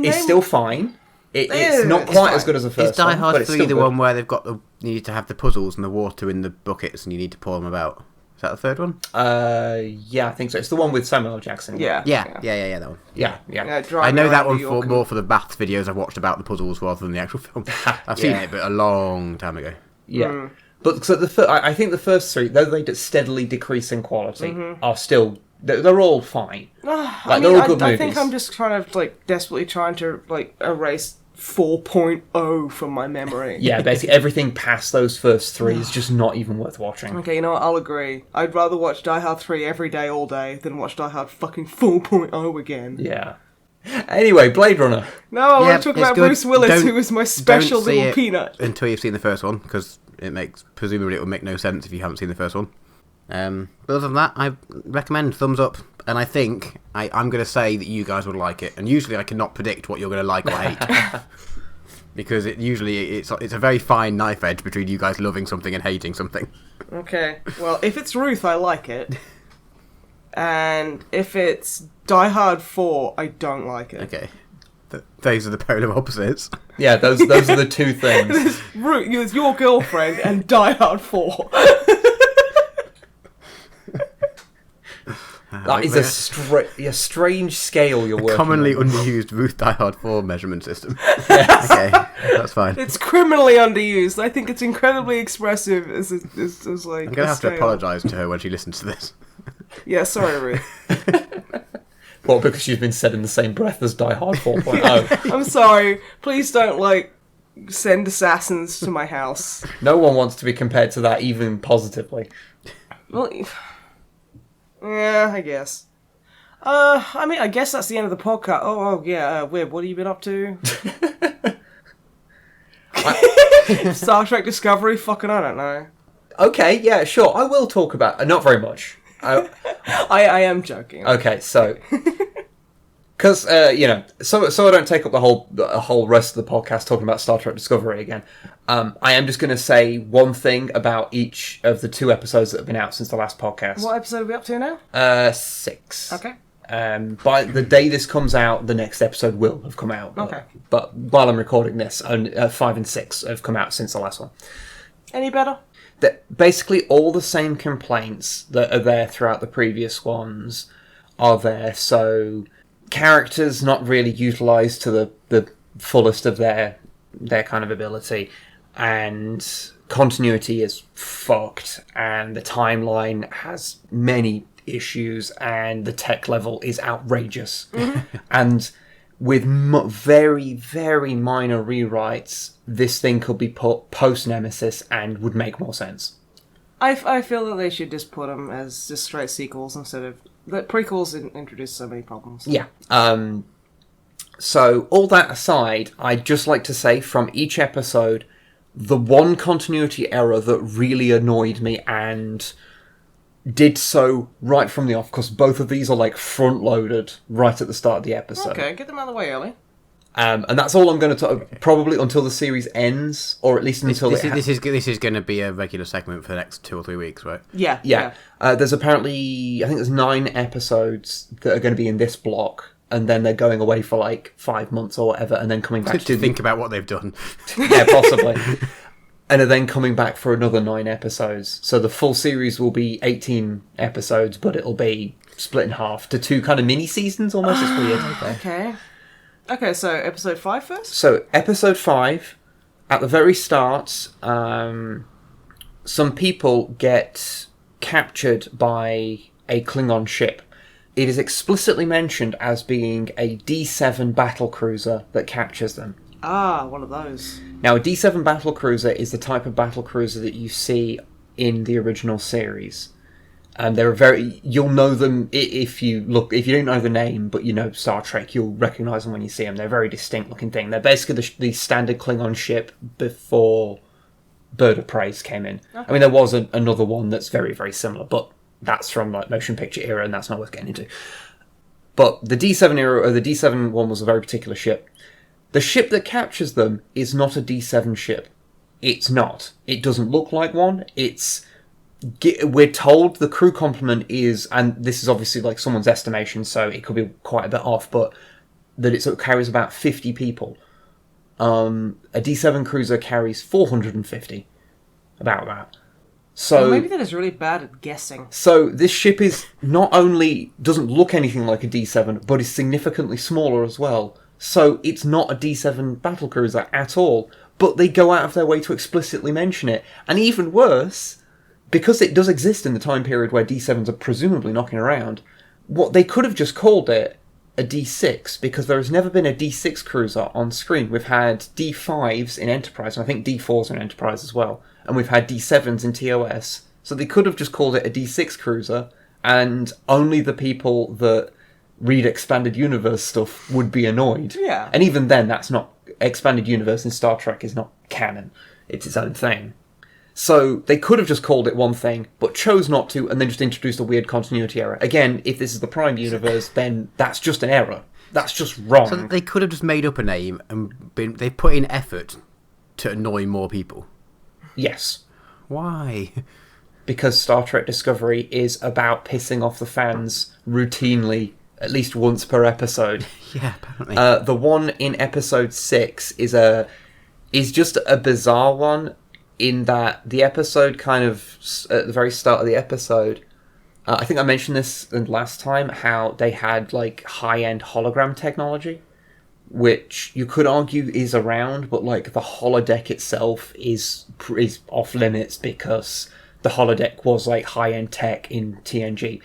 S3: is still fine. It's not quite as good as the first
S1: Is Die
S3: one,
S1: Hard
S3: but it's
S1: 3
S3: still
S1: the
S3: good.
S1: one where they've got you need to have the puzzles and the water in the buckets and you need to pour them about? Is that the third one?
S3: Yeah, I think so. It's the one with Samuel L. Jackson.
S1: Yeah, that one.
S3: Yeah.
S1: I know that one more for the bath videos I've watched about the puzzles rather than the actual film. I've seen it, but a long time ago.
S3: Yeah. But so I think the first three, though they steadily decrease in quality, are still... They're all fine.
S2: They're all
S3: good
S2: I
S3: movies.
S2: think I'm just kind of desperately trying to erase 4.0 from my memory.
S3: Yeah, basically everything past those first three is just not even worth watching.
S2: Okay, you know what? I'll agree. I'd rather watch Die Hard 3 every day, all day, than watch Die Hard fucking 4.0 again.
S3: Yeah. Anyway, Blade Runner.
S2: No, I want to talk about
S1: good.
S2: Bruce Willis, who is my special
S1: don't see
S2: little
S1: it
S2: peanut.
S1: until you've seen the first one, because presumably it will make no sense if you haven't seen the first one. But other than that, I recommend thumbs up, and I think I'm going to say that you guys would like it. And usually I cannot predict what you're going to like or hate, because it's a very fine knife edge between you guys loving something and hating something.
S2: Okay, well, if it's Ruth, I like it, and if it's Die Hard 4, I don't like it.
S1: Okay, those are the polar opposites.
S3: Yeah, those are the two things.
S2: Ruth, it's your girlfriend, and Die Hard 4.
S3: That is a strange scale you're working
S1: Commonly
S3: on.
S1: underused Ruth Die Hard 4 measurement system. Okay, that's fine.
S2: It's criminally underused. I think it's incredibly expressive as like.
S1: I'm going to have to apologise to her when she listens to this.
S2: Yeah, sorry, Ruth.
S3: Well, because she's been said in the same breath as Die Hard 4.0.
S2: I'm sorry. Please don't send assassins to my house.
S3: No one wants to be compared to that, even positively.
S2: Well, yeah, I guess. I guess that's the end of the podcast. Oh yeah, Wib, what have you been up to? Star Trek Discovery? Fucking, I don't know.
S3: Okay, yeah, sure. I will talk about... not very much.
S2: I am joking.
S3: Okay, so... Because, so I don't take up the whole rest of the podcast talking about Star Trek Discovery again, I am just going to say one thing about each of the 2 episodes that have been out since the last podcast.
S2: What episode are we up to now?
S3: 6.
S2: Okay.
S3: By the day this comes out, the next episode will have come out.
S2: Okay.
S3: But while I'm recording this, 5 and 6 have come out since the last one.
S2: Any better?
S3: Basically, all the same complaints that are there throughout the previous ones are there. So, characters not really utilised to the fullest of their kind of ability, and continuity is fucked, and the timeline has many issues, and the tech level is outrageous. And with very, very minor rewrites, this thing could be put post-Nemesis and would make more sense.
S2: I feel that they should just put them as just straight sequels instead of... The prequels introduce so many problems.
S3: Yeah. So, all that aside, I'd just like to say, from each episode, the one continuity error that really annoyed me, and did so right from the off, because both of these are front-loaded right at the start of the episode.
S2: Okay, get them out of the way early.
S3: And that's all I'm going to talk probably until the series ends, or at least until
S1: this is going to be a regular segment for the next 2 or 3 weeks, right?
S3: Yeah. There's apparently, I think there's 9 episodes that are going to be in this block, and then they're going away for like 5 months or whatever, and then coming back
S1: to think about what they've done.
S3: Yeah, possibly. And are then coming back for another 9 episodes. So the full series will be 18 episodes, but it'll be split in half to 2 kind of mini seasons almost. It's weird.
S2: Okay, so episode 5 first?
S3: So episode 5, at the very start, some people get captured by a Klingon ship. It is explicitly mentioned as being a D7 battlecruiser that captures them.
S2: Ah, one of those.
S3: Now, a D7 battlecruiser is the type of battlecruiser that you see in the original series. You'll know them if you don't know the name, but you know Star Trek, you'll recognise them when you see them. They're a very distinct looking thing. They're basically the standard Klingon ship before Bird of Prey came in. Okay. I mean, there was another one that's very, very similar, but that's from like motion picture era, and that's not worth getting into. But the D7 era, or the D7 one, was a very particular ship. The ship that captures them is not a D7 ship. It's not. It doesn't look like one. We're told the crew complement is, and this is obviously like someone's estimation, so it could be quite a bit off, but that it carries about 50 people. A D7 cruiser carries 450. About that. So
S2: well, maybe that is really bad at guessing.
S3: So this ship is not only doesn't look anything like a D7, but is significantly smaller as well. So it's not a D7 battlecruiser at all. But they go out of their way to explicitly mention it. And even worse, because it does exist in the time period where D7s are presumably knocking around, what they could have just called it a D6, because there has never been a D6 cruiser on screen. We've had D5s in Enterprise, and I think D4s in Enterprise as well. And we've had D7s in TOS. So they could have just called it a D6 cruiser, and only the people that read Expanded Universe stuff would be annoyed.
S2: Yeah.
S3: And even then, that's not... Expanded Universe in Star Trek is not canon. It's its own thing. So they could have just called it one thing, but chose not to, and then just introduced a weird continuity error. Again, if this is the Prime Universe, then that's just an error. That's just wrong.
S1: So they could have just made up a name and they put in effort to annoy more people.
S3: Yes.
S1: Why?
S3: Because Star Trek Discovery is about pissing off the fans routinely, at least once per episode.
S1: Yeah, apparently.
S3: The one in episode 6 is just a bizarre one, in that the episode kind of, at the very start of the episode, I think I mentioned this last time, how they had like high-end hologram technology, which you could argue is around, but like the holodeck itself is off limits because the holodeck was like high-end tech in TNG.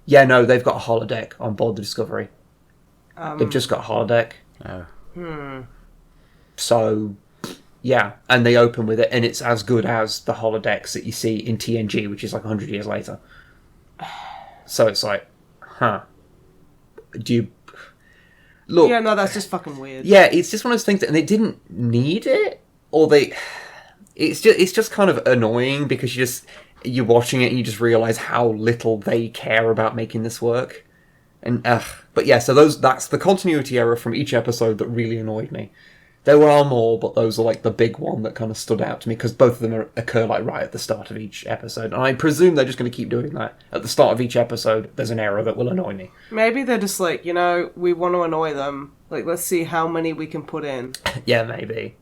S3: Yeah, no, they've got a holodeck on board the Discovery. They've just got a holodeck.
S1: Oh.
S3: So, yeah, and they open with it, and it's as good as the holodecks that you see in TNG, which is like 100 years later. So it's like, do you... Look,
S2: yeah, no, that's just fucking weird.
S3: Yeah, it's just one of those things, and they didn't need it, or it's just kind of annoying, because you're watching it and you just realise how little they care about making this work. And but yeah, so that's the continuity error from each episode that really annoyed me. There are more, but those are like the big one that kind of stood out to me, because both of them occur like right at the start of each episode. And I presume they're just going to keep doing that. At the start of each episode, there's an error that will annoy me.
S2: Maybe they're just like, we want to annoy them. Like, let's see how many we can put in.
S3: Yeah, maybe.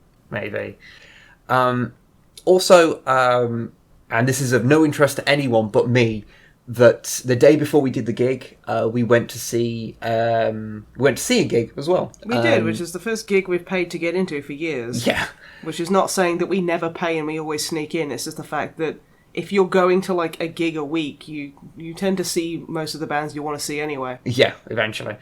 S3: Also, and this is of no interest to anyone but me, that the day before we did the gig, we went to see a gig as well.
S2: We did, which is the first gig we've paid to get into for years.
S3: Yeah.
S2: Which is not saying that we never pay and we always sneak in. It's just the fact that if you're going to like a gig a week, you tend to see most of the bands you want to see anyway.
S3: Yeah, eventually.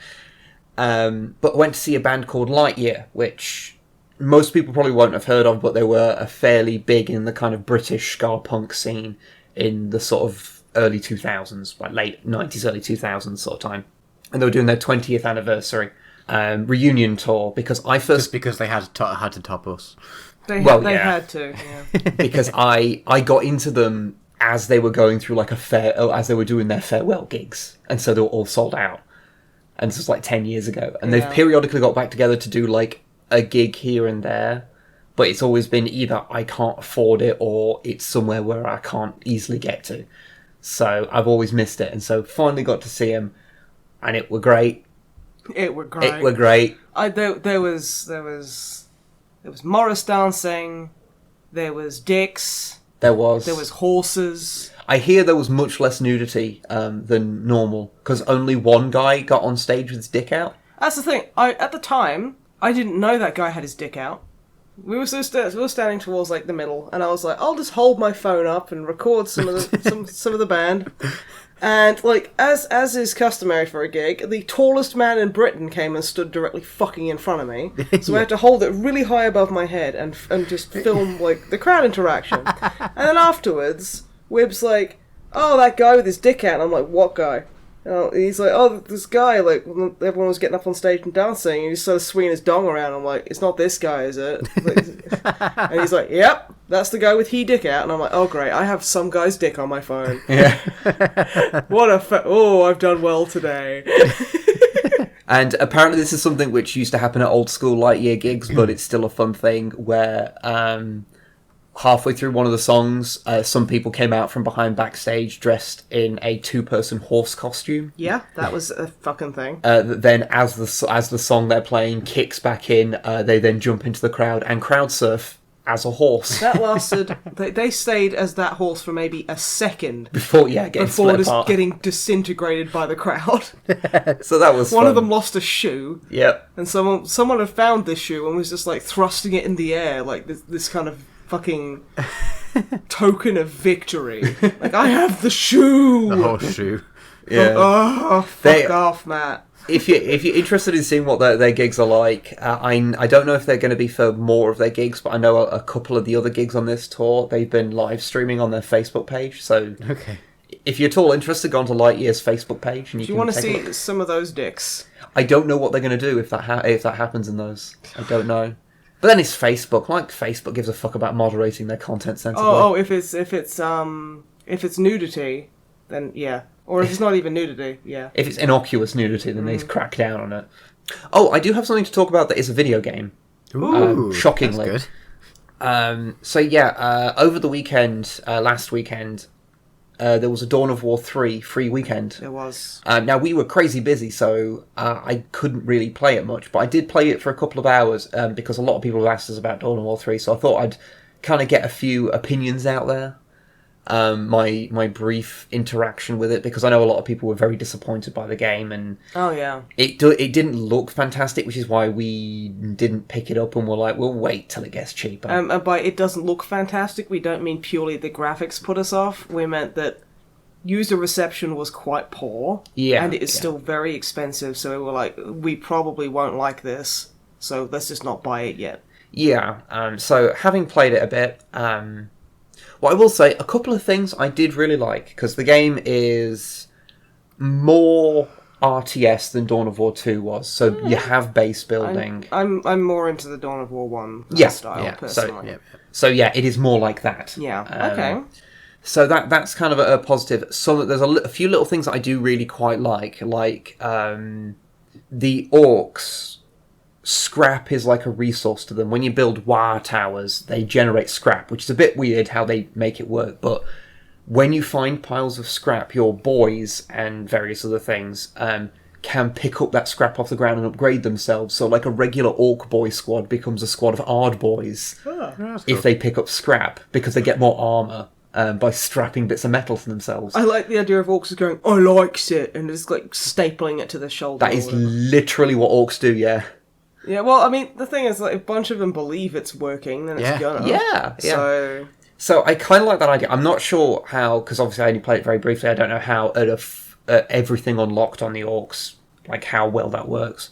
S3: But went to see a band called Lightyear, which most people probably won't have heard of, but they were a fairly big in the kind of British ska punk scene in the sort of early 2000s, like late 90s, early 2000s sort of time. And they were doing their 20th anniversary reunion tour, because I first...
S1: Just because they had to top us.
S2: They had to, yeah.
S3: Because I got into them as they were going through like as they were doing their farewell gigs, and so they were all sold out. and this was like 10 years ago. And they've periodically got back together to do like a gig here and there, but it's always been either I can't afford it or it's somewhere where I can't easily get to. So I've always missed it, and so finally got to see him, and it were great.
S2: It were great.
S3: It were great.
S2: There was Morris dancing. There was dicks.
S3: There was
S2: horses.
S3: I hear there was much less nudity than normal, because only one guy got on stage with his dick out.
S2: That's the thing. At the time, I didn't know that guy had his dick out. We were standing towards like the middle, and I was like, I'll just hold my phone up and record some of the some of the band. And like as is customary for a gig, the tallest man in Britain came and stood directly fucking in front of me. So I had to hold it really high above my head and just film like the crowd interaction. And then afterwards, Wibb's like, "Oh, that guy with his dick out." And I'm like, "What guy?" He's like, "Oh, this guy." Like everyone was getting up on stage and dancing, and he started swinging his dong around. I'm like, "It's not this guy, is it?" And he's like, "Yep, that's the guy with he dick out." And I'm like, "Oh, great! I have some guy's dick on my phone."
S3: Yeah.
S2: I've done well today.
S3: And apparently this is something which used to happen at old school Lightyear gigs, but it's still a fun thing where halfway through one of the songs, some people came out from behind backstage dressed in a 2-person horse costume.
S2: Yeah, that was a fucking thing.
S3: Then as the song they're playing kicks back in, they then jump into the crowd and crowd surf as a horse.
S2: That lasted... they stayed as that horse for maybe a second.
S3: Before just
S2: getting disintegrated by the crowd.
S3: So that was
S2: One
S3: fun.
S2: of them lost a shoe.
S3: Yep.
S2: And someone had found this shoe and was just like thrusting it in the air like this kind of fucking token of victory. Like, I have the shoe!
S1: The horseshoe.
S3: Yeah.
S2: Oh, fuck off, Matt.
S3: If you're interested in seeing what their gigs are like, I don't know if they're going to be for more of their gigs, but I know a couple of the other gigs on this tour, they've been live streaming on their Facebook page, so
S1: Okay.
S3: if you're at all interested, go onto Lightyear's Facebook page. And
S2: Do you want to see some of those dicks?
S3: I don't know what they're going to do if that happens in those. I don't know. But then it's Facebook. Like, Facebook gives a fuck about moderating their content sensibly.
S2: If it's nudity, then yeah. Or if it's not even nudity, yeah.
S3: If it's innocuous nudity, then they crack down on it. Oh, I do have something to talk about that is a video game.
S1: Ooh,
S3: shockingly.
S1: That's
S3: good. Over the weekend, last weekend, there was a Dawn of War 3 free weekend.
S2: There was.
S3: Now, we were crazy busy, so I couldn't really play it much, but I did play it for a couple of hours because a lot of people have asked us about Dawn of War 3, so I thought I'd kind of get a few opinions out there. My brief interaction with it, because I know a lot of people were very disappointed by the game, and it didn't look fantastic, which is why we didn't pick it up, and we're like, we'll wait till it gets cheaper.
S2: And by it doesn't look fantastic, we don't mean purely the graphics put us off. We meant that user reception was quite poor, and it is still very expensive, so we were like, we probably won't like this, so let's just not buy it yet.
S3: Yeah, so having played it a bit, well, I will say a couple of things I did really like, because the game is more RTS than Dawn of War 2 was, so you have base building.
S2: I'm more into the Dawn of War 1 style, personally.
S3: So yeah, it is more like that.
S2: Yeah, okay.
S3: So that's kind of a positive. So there's a few little things that I do really quite like the orcs. Scrap is like a resource to them. When you build wire towers, they generate scrap, which is a bit weird how they make it work, but when you find piles of scrap, your boys and various other things can pick up that scrap off the ground and upgrade themselves. So like a regular orc boy squad becomes a squad of Ard boys if they pick up scrap, because they get more armour by strapping bits of metal to themselves.
S2: I like the idea of orcs going, I likes it, and just like stapling it to the shoulder.
S3: That is literally what orcs do, yeah.
S2: Yeah, well, I mean, the thing is, like, if a bunch of them believe it's working, then it's gonna.
S3: Yeah.
S2: So
S3: I kind of like that idea. I'm not sure how, because obviously I only played it very briefly, I don't know how everything unlocked on the orcs, like how well that works.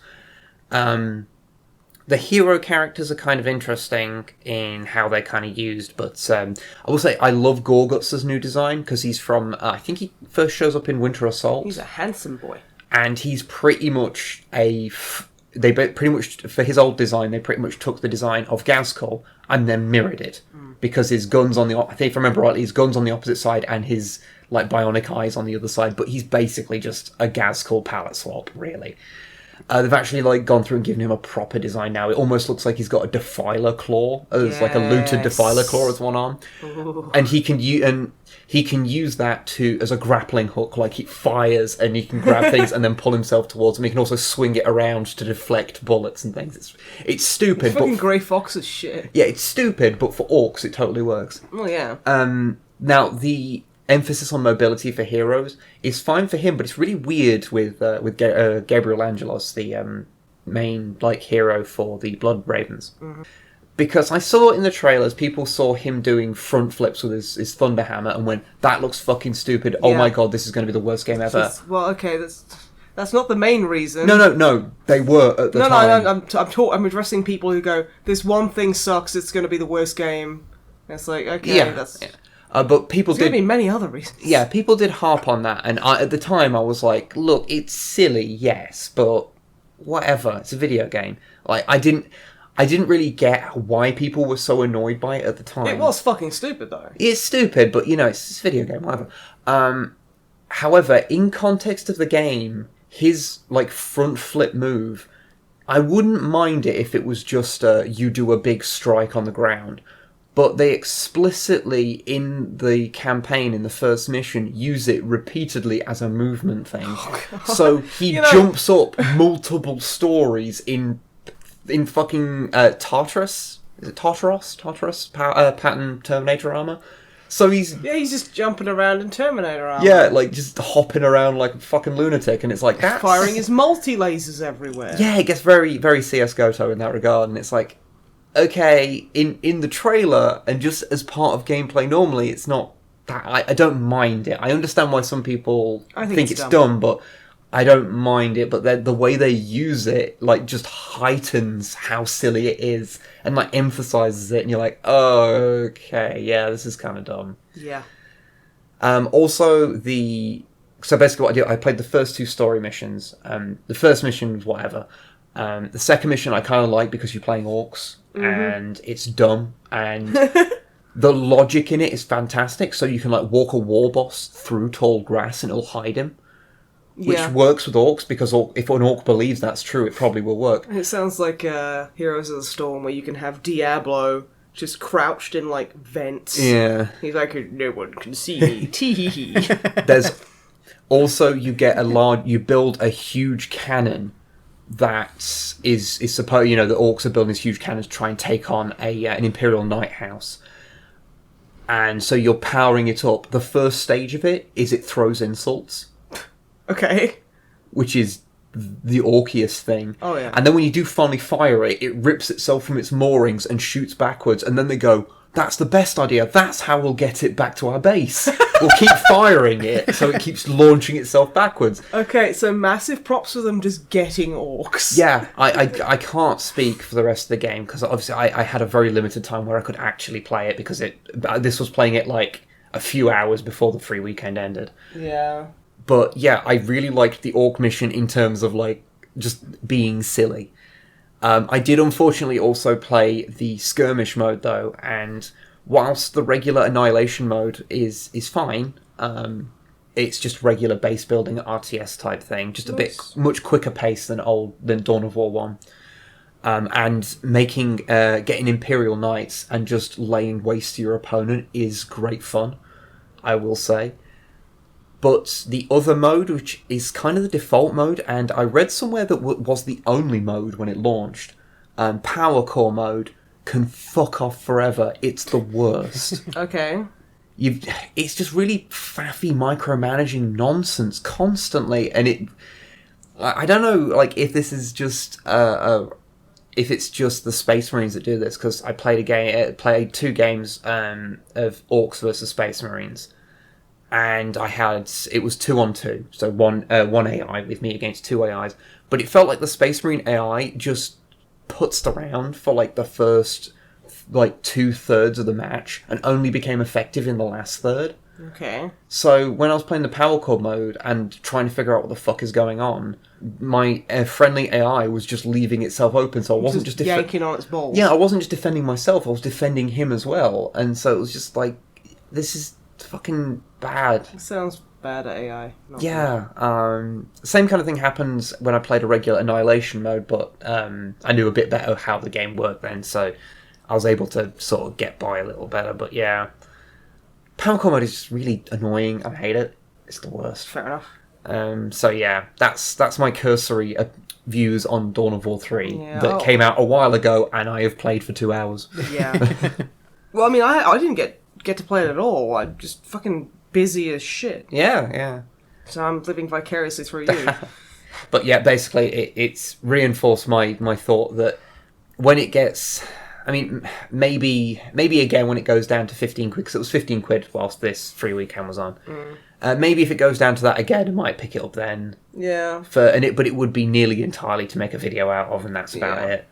S3: The hero characters are kind of interesting in how they're kind of used, but I will say I love Gorguts' new design, because he's from, I think he first shows up in Winter Assault.
S2: He's a handsome boy.
S3: And he's pretty much they pretty much, for his old design, they pretty much took the design of Gazkul and then mirrored it. Because his gun's on the, I think if I remember rightly, his gun's on the opposite side and his like bionic eyes on the other side, but he's basically just a Gazcall palette swap, really. They've actually like gone through and given him a proper design now. It almost looks like he's got a defiler claw, as like a looted defiler claw as one arm, and he can use that as a grappling hook. Like he fires and he can grab things and then pull himself towards them. He can also swing it around to deflect bullets and things. It's stupid.
S2: It's fucking Grey Fox as shit.
S3: Yeah, it's stupid, but for orcs it totally works.
S2: Oh yeah.
S3: Now the emphasis on mobility for heroes is fine for him, but it's really weird with Gabriel Angelos, the main like hero for the Blood Ravens. Mm-hmm. Because I saw in the trailers, people saw him doing front flips with his thunder hammer and went, "That looks fucking stupid. Oh my god, this is going to be the worst game ever."
S2: Well, okay, that's not the main reason.
S3: No, they were at the time.
S2: No, I'm addressing people who go, "This one thing sucks. It's going to be the worst game." And it's like, okay, that's. Yeah.
S3: But people
S2: There's going to be many other reasons.
S3: Yeah, people did harp on that, and at the time I was like, "Look, it's silly, yes, but whatever. It's a video game." Like I didn't really get why people were so annoyed by it at the time.
S2: It was fucking stupid, though.
S3: It's stupid, but it's a video game, whatever. However, in context of the game, his like front flip move, I wouldn't mind it if it was just you do a big strike on the ground. But they explicitly, in the campaign, in the first mission, use it repeatedly as a movement thing. Oh, so he jumps up multiple stories in fucking Tartarus? Is it Tartarus? Pattern Terminator armor? So he's
S2: just jumping around in Terminator armor.
S3: Yeah, like just hopping around like a fucking lunatic, and it's like that's...
S2: Firing his multi-lasers everywhere.
S3: Yeah, it gets very, very CS:GO in that regard, and it's like... Okay, in the trailer, and just as part of gameplay normally, it's not that... I don't mind it. I understand why some people think it's dumb, but I don't mind it. But the way they use it, like, just heightens how silly it is, and, like, emphasizes it, and you're like, oh, okay, yeah, this is kind of dumb.
S2: Yeah.
S3: Also, So basically what I did, I played the first two story missions. The first mission was whatever. The second mission I kind of like because you're playing orcs, and it's dumb, and the logic in it is fantastic. So you can like walk a war boss through tall grass and it'll hide him, which works with orcs because if an orc believes that's true, it probably will work.
S2: It sounds like Heroes of the Storm, where you can have Diablo just crouched in like vents.
S3: Yeah,
S2: he's like, no one can see me. Tee.
S3: There's also you build a huge cannon. That is supposed, the orcs are building this huge cannon to try and take on an Imperial Knight house. And so you're powering it up. The first stage of it is it throws insults.
S2: Okay.
S3: Which is the orkiest thing.
S2: Oh, yeah.
S3: And then when you do finally fire it, it rips itself from its moorings and shoots backwards. And then they go, that's the best idea. That's how we'll get it back to our base. We'll keep firing it so it keeps launching itself backwards.
S2: Okay, so massive props for them just getting orcs.
S3: Yeah, I can't speak for the rest of the game because obviously I had a very limited time where I could actually play it because this was playing it like a few hours before the free weekend ended.
S2: Yeah.
S3: But yeah, I really liked the orc mission in terms of like just being silly. I did unfortunately also play the skirmish mode though, and whilst the regular annihilation mode is fine, it's just regular base building RTS type thing, just a bit much quicker pace than Dawn of War 1, and getting Imperial Knights and just laying waste to your opponent is great fun, I will say. But the other mode, which is kind of the default mode, and I read somewhere that was the only mode when it launched, Power Core mode, can fuck off forever. It's the worst.
S2: Okay.
S3: It's just really faffy micromanaging nonsense constantly, and I don't know, like if this is just if it's just the Space Marines that do this, because I played played 2 games of Orcs versus Space Marines. And it was 2-on-2, so one AI with me against 2 AIs. But it felt like the Space Marine AI just putzed around for like the first like 2/3 of the match and only became effective in the last third.
S2: Okay.
S3: So when I was playing the Power Core mode and trying to figure out what the fuck is going on, my friendly AI was just leaving itself open, so I wasn't just
S2: yanking on its balls.
S3: Yeah, I wasn't just defending myself; I was defending him as well, and so it was just like, this is fucking bad.
S2: It sounds bad at AI. Not
S3: Same kind of thing happens when I played a regular Annihilation mode, but I knew a bit better how the game worked then, so I was able to sort of get by a little better. But yeah, Power mode is just really annoying. I hate it. It's the worst.
S2: Fair enough.
S3: So yeah, that's my cursory views on Dawn of War 3 that
S2: Oh.
S3: came out a while ago, and I have played for 2 hours.
S2: Yeah. Well, I mean, I didn't get to play it at all. I'm just fucking busy as shit.
S3: Yeah.
S2: So I'm living vicariously through you.
S3: But yeah, basically, it's reinforced my thought that when it gets... I mean, maybe again when it goes down to 15 quid, because it was 15 quid whilst this free weekend was on. Maybe if it goes down to that again, I might pick it up then.
S2: Yeah.
S3: But it would be nearly entirely to make a video out of, and that's about it.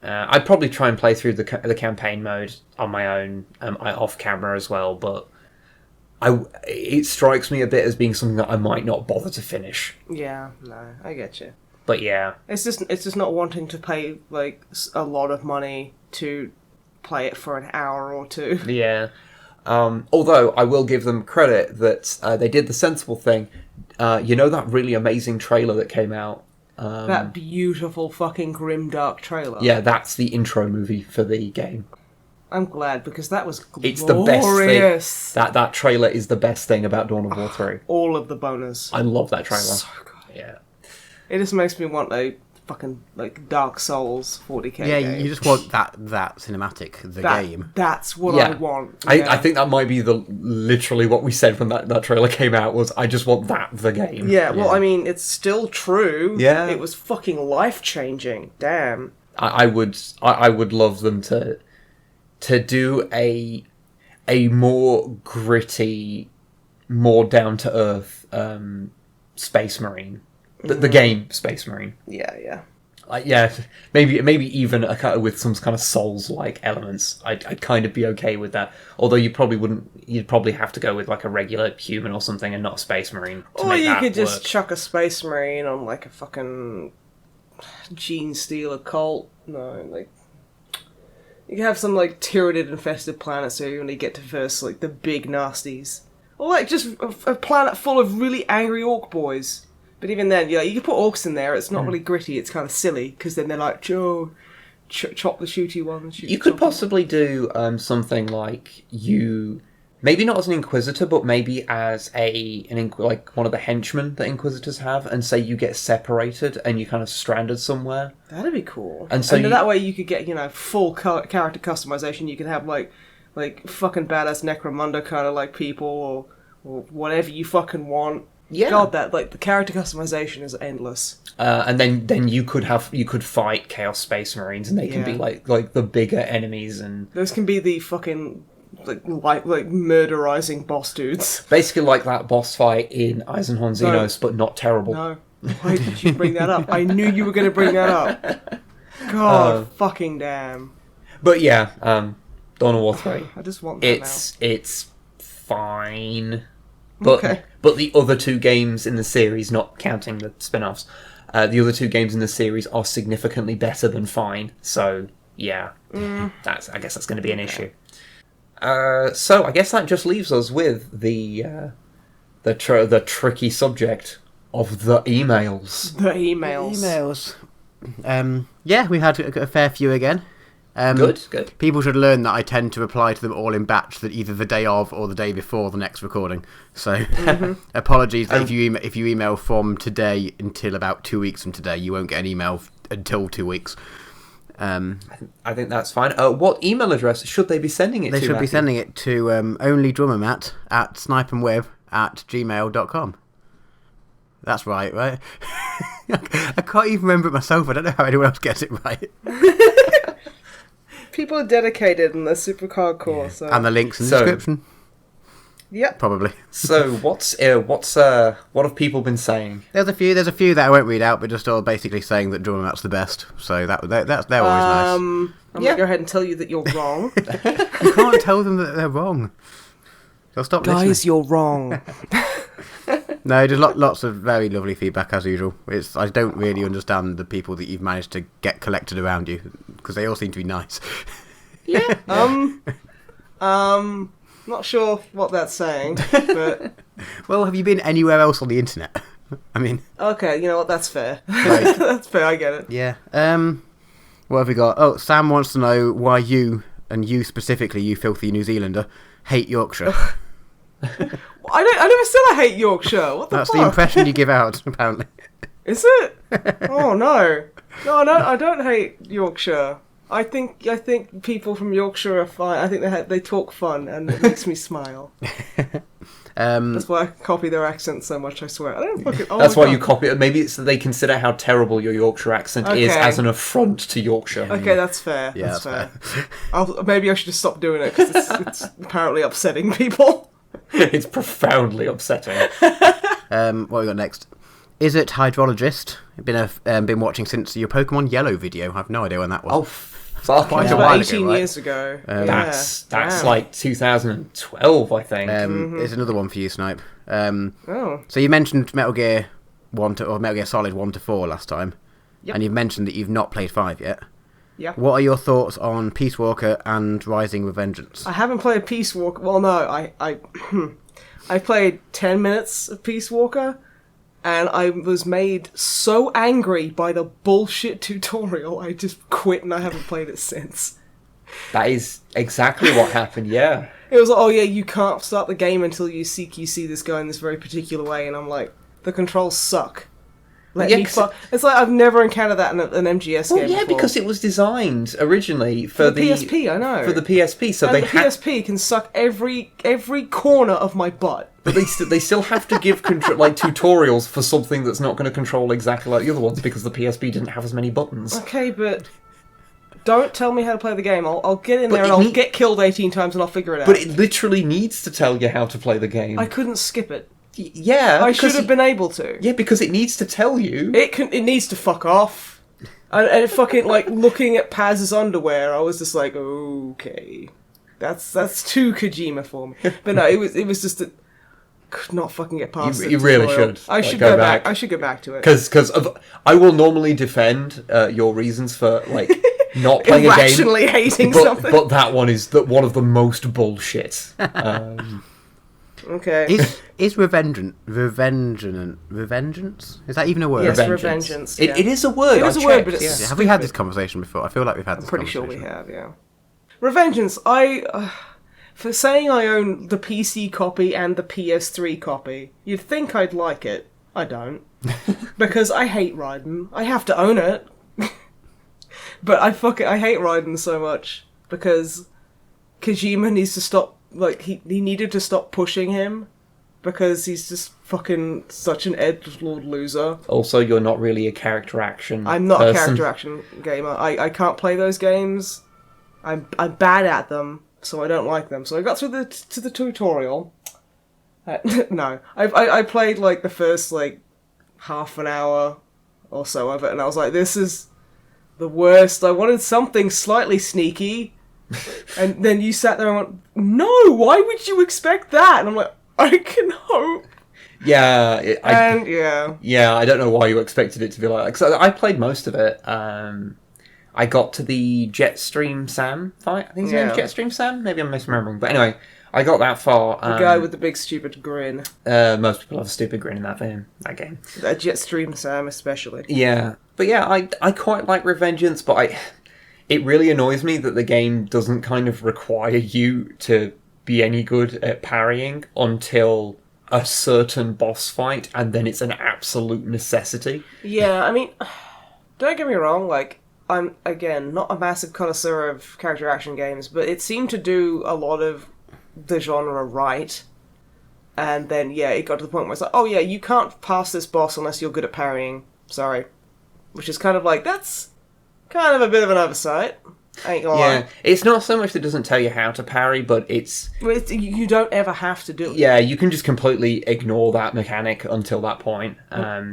S3: I'd probably try and play through the campaign mode on my own, off camera as well. But it strikes me a bit as being something that I might not bother to finish.
S2: Yeah. No, I get you.
S3: But yeah,
S2: It's just not wanting to pay like a lot of money to play it for an hour or two.
S3: yeah. Although I will give them credit that they did the sensible thing. You know that really amazing trailer that came out?
S2: That beautiful fucking grimdark trailer.
S3: Yeah, that's the intro movie for the game.
S2: I'm glad because that was glorious.
S3: It's the best thing. That trailer is the best thing about Dawn of War 3.
S2: All of the bonus.
S3: I love that trailer.
S2: So good.
S3: Yeah.
S2: It just makes me want a fucking like Dark Souls 40k
S1: Yeah,
S2: game.
S1: you just want that cinematic, the game.
S2: That's what
S3: Yeah.
S2: I want.
S3: I think that might be literally what we said when that trailer came out was, I just want the game.
S2: Yeah, well, I mean, it's still true.
S3: Yeah.
S2: It was fucking life-changing. Damn.
S3: I would love them to do a more gritty, more down-to-earth Space Marine. The game Space Marine.
S2: Yeah.
S3: Like, yeah, maybe even with some kind of Souls-like elements. I'd kind of be okay with that. Although you'd probably have to go with like a regular human or something and not a Space Marine to
S2: Or
S3: make
S2: you
S3: that
S2: could just
S3: work.
S2: chuck a Space Marine on like a fucking Gene Stealer cult. No, like... You can have some like Tyranid-infested planet so you only get to first like the big nasties. Or like just a planet full of really angry orc boys. But even then, you can put orcs in there. It's not really gritty. It's kind of silly because then they're like, chop the shooty one.
S3: You could possibly do something like maybe not as an Inquisitor, but maybe as like one of the henchmen that Inquisitors have, and say you get separated and you're kind of stranded somewhere.
S2: That'd be cool.
S3: And so
S2: that way you could get full character customization. You could have like fucking badass Necromunda kind of like people or whatever you fucking want.
S3: Yeah.
S2: God, that like the character customization is endless.
S3: And then you could fight Chaos Space Marines, and they can be like the bigger enemies, and
S2: Those can be the fucking like murderizing boss dudes.
S3: basically like that boss fight in Eisenhorn Xenos, but not terrible.
S2: No, why did you bring that up? I knew you were going to bring that up. God, fucking damn.
S3: But yeah, Dawn of War 3.
S2: I just want that
S3: It's fine. But
S2: Okay.
S3: but the other two games in the series, not counting the spin-offs, the other two games in the series are significantly better than fine. So yeah, I guess that's going to be an issue. So I guess that just leaves us with the tricky subject of the emails.
S2: The emails.
S1: Yeah, we had a fair few again.
S3: Good.
S1: People should learn that I tend to reply to them all in batch, that either the day of or the day before the next recording. So apologies that if you email from today until about 2 weeks from today, you won't get an email until 2 weeks.
S3: I think that's fine. What email address should they be sending it to?
S1: They should be
S3: Matthew?
S1: sending it to onlydrummermatt at snipeandweb@gmail.com. That's right? I can't even remember it myself. I don't know how anyone else gets it right.
S2: People are dedicated and they're super hardcore. So.
S1: And the link's in the description.
S2: Yep.
S1: Probably.
S3: So what have people been saying?
S1: There's a few that I won't read out, but just all basically saying that Drummermat's the best. So they're always nice.
S2: I'm gonna go ahead and tell you that you're wrong.
S1: You can't tell them that they're wrong. They'll stop
S2: Guys,
S1: listening.
S2: you're wrong.
S1: No, there's lots of very lovely feedback as usual. I don't really understand the people that you've managed to get collected around you, because they all seem to be nice.
S2: Yeah. Not sure what that's saying, but...
S1: Well, have you been anywhere else on the internet? I mean...
S2: Okay, you know what, that's fair.
S1: Like,
S2: That's fair, I get it.
S1: yeah. What have we got? Oh, Sam wants to know why you, and you specifically, you filthy New Zealander, hate Yorkshire.
S2: I never said I hate Yorkshire. What the
S1: That's
S2: fuck?
S1: the impression you give out, apparently.
S2: Is it? Oh no. No, I don't hate Yorkshire. I think people from Yorkshire are fine. I think they talk fun and it makes me smile. That's why I copy their accent so much, I swear. I don't fucking...
S3: That's why you copy it. Maybe it's that they consider how terrible your Yorkshire accent is
S2: Okay.
S3: as an affront to Yorkshire.
S2: Okay, that's fair.
S1: Yeah,
S2: that's fair.
S1: fair.
S2: Maybe I should just stop doing it because it's apparently upsetting people.
S3: It's profoundly upsetting.
S1: What have we got next? Is it Hydrologist? Been watching since your Pokemon Yellow video. I have no idea when that was.
S3: Oh, fuck.
S1: Quite
S2: It's
S1: a
S2: about
S1: while
S2: 18
S1: ago, right?
S2: years ago.
S3: That's
S2: Damn.
S3: like 2012, I think.
S1: There's another one for you, Snipe.
S2: Oh.
S1: So you mentioned Metal Gear 1 or Metal Gear Solid 1 to 4 last time.
S2: Yep.
S1: And you've mentioned that you've not played 5 yet.
S2: Yeah.
S1: What are your thoughts on Peace Walker and Rising with Vengeance?
S2: I haven't played Peace Walker. Well, no, I played 10 minutes of Peace Walker, and I was made so angry by the bullshit tutorial, I just quit and I haven't played it since.
S3: That is exactly what happened, yeah.
S2: It was like, oh yeah, you can't start the game until you see this guy in this very particular way, and I'm like, the controls suck. Let
S3: Yeah,
S2: me
S3: 'cause
S2: It's like I've never encountered that in an MGS
S3: Well,
S2: game
S3: yeah,
S2: before.
S3: because it was designed originally for
S2: the PSP, I know.
S3: For the PSP, so
S2: and
S3: they
S2: the PSP can suck every corner of my butt.
S3: But they still have to give like tutorials for something that's not going to control exactly like the other ones because the PSP didn't have as many buttons.
S2: Okay, but don't tell me how to play the game. I'll get in
S3: But
S2: there and I'll get killed 18 times and I'll figure it out.
S3: But it literally needs to tell you how to play the game.
S2: I couldn't skip it.
S3: Yeah,
S2: I should have been able to.
S3: Yeah, because it needs to tell you.
S2: It needs to fuck off. And fucking like looking at Paz's underwear, I was just like, okay, that's too Kojima for me. But no, it was just that could not fucking get past it.
S3: You really should.
S2: I should go back. I should go back to it.
S3: Because I will normally defend your reasons for like not playing a game,
S2: irrationally hating something.
S3: But that one is one of the most bullshit.
S2: Okay.
S1: Is Revengeance? Is that even a word?
S2: Yes,
S3: Revengeance.
S2: Revengeance. Yeah.
S3: It is a word.
S2: It is
S3: I
S2: a word,
S3: checked,
S2: but it's
S3: yeah.
S1: Yeah, have we had this conversation before? I feel like we've had this
S2: Pretty
S1: conversation.
S2: sure we have, yeah. Revengeance, for saying I own the PC copy and the PS3 copy, you'd think I'd like it. I don't. Because I hate Raiden. I have to own it. But I hate Raiden so much because Kojima needs to stop, like, he needed to stop pushing him because he's just fucking such an edgelord loser.
S3: Also, you're not really a character action.
S2: I'm not
S3: person.
S2: a character action gamer. I can't play those games. I'm bad at them, so I don't like them. So I got through to the tutorial. No, I played like the first like half an hour or so of it, and I was like, this is the worst. I wanted something slightly sneaky, and then you sat there and went, no, why would you expect that? And I'm like, I can hope.
S3: Yeah,
S2: Yeah,
S3: I don't know why you expected it to be like that. 'Cause I played most of it. I got to the Jetstream Sam fight. I think his name's Jetstream Sam. Maybe I'm misremembering. But anyway, I got that far.
S2: the guy with the big stupid grin.
S3: Most people have a stupid grin in that game.
S2: That Jetstream Sam especially.
S3: Yeah, but yeah, I quite like Revengeance, but it really annoys me that the game doesn't kind of require you to be any good at parrying until a certain boss fight, and then it's an absolute necessity.
S2: Yeah, I mean, don't get me wrong, like, I'm, again, not a massive connoisseur of character action games, but it seemed to do a lot of the genre right. And then, yeah, it got to the point where it's like, oh yeah, you can't pass this boss unless you're good at parrying. Sorry. Which is kind of like, that's kind of a bit of an oversight. I ain't gonna lie.
S3: It's not so much that it doesn't tell you how to parry, but
S2: You don't ever have to do it.
S3: yeah, you can just completely ignore that mechanic until that point.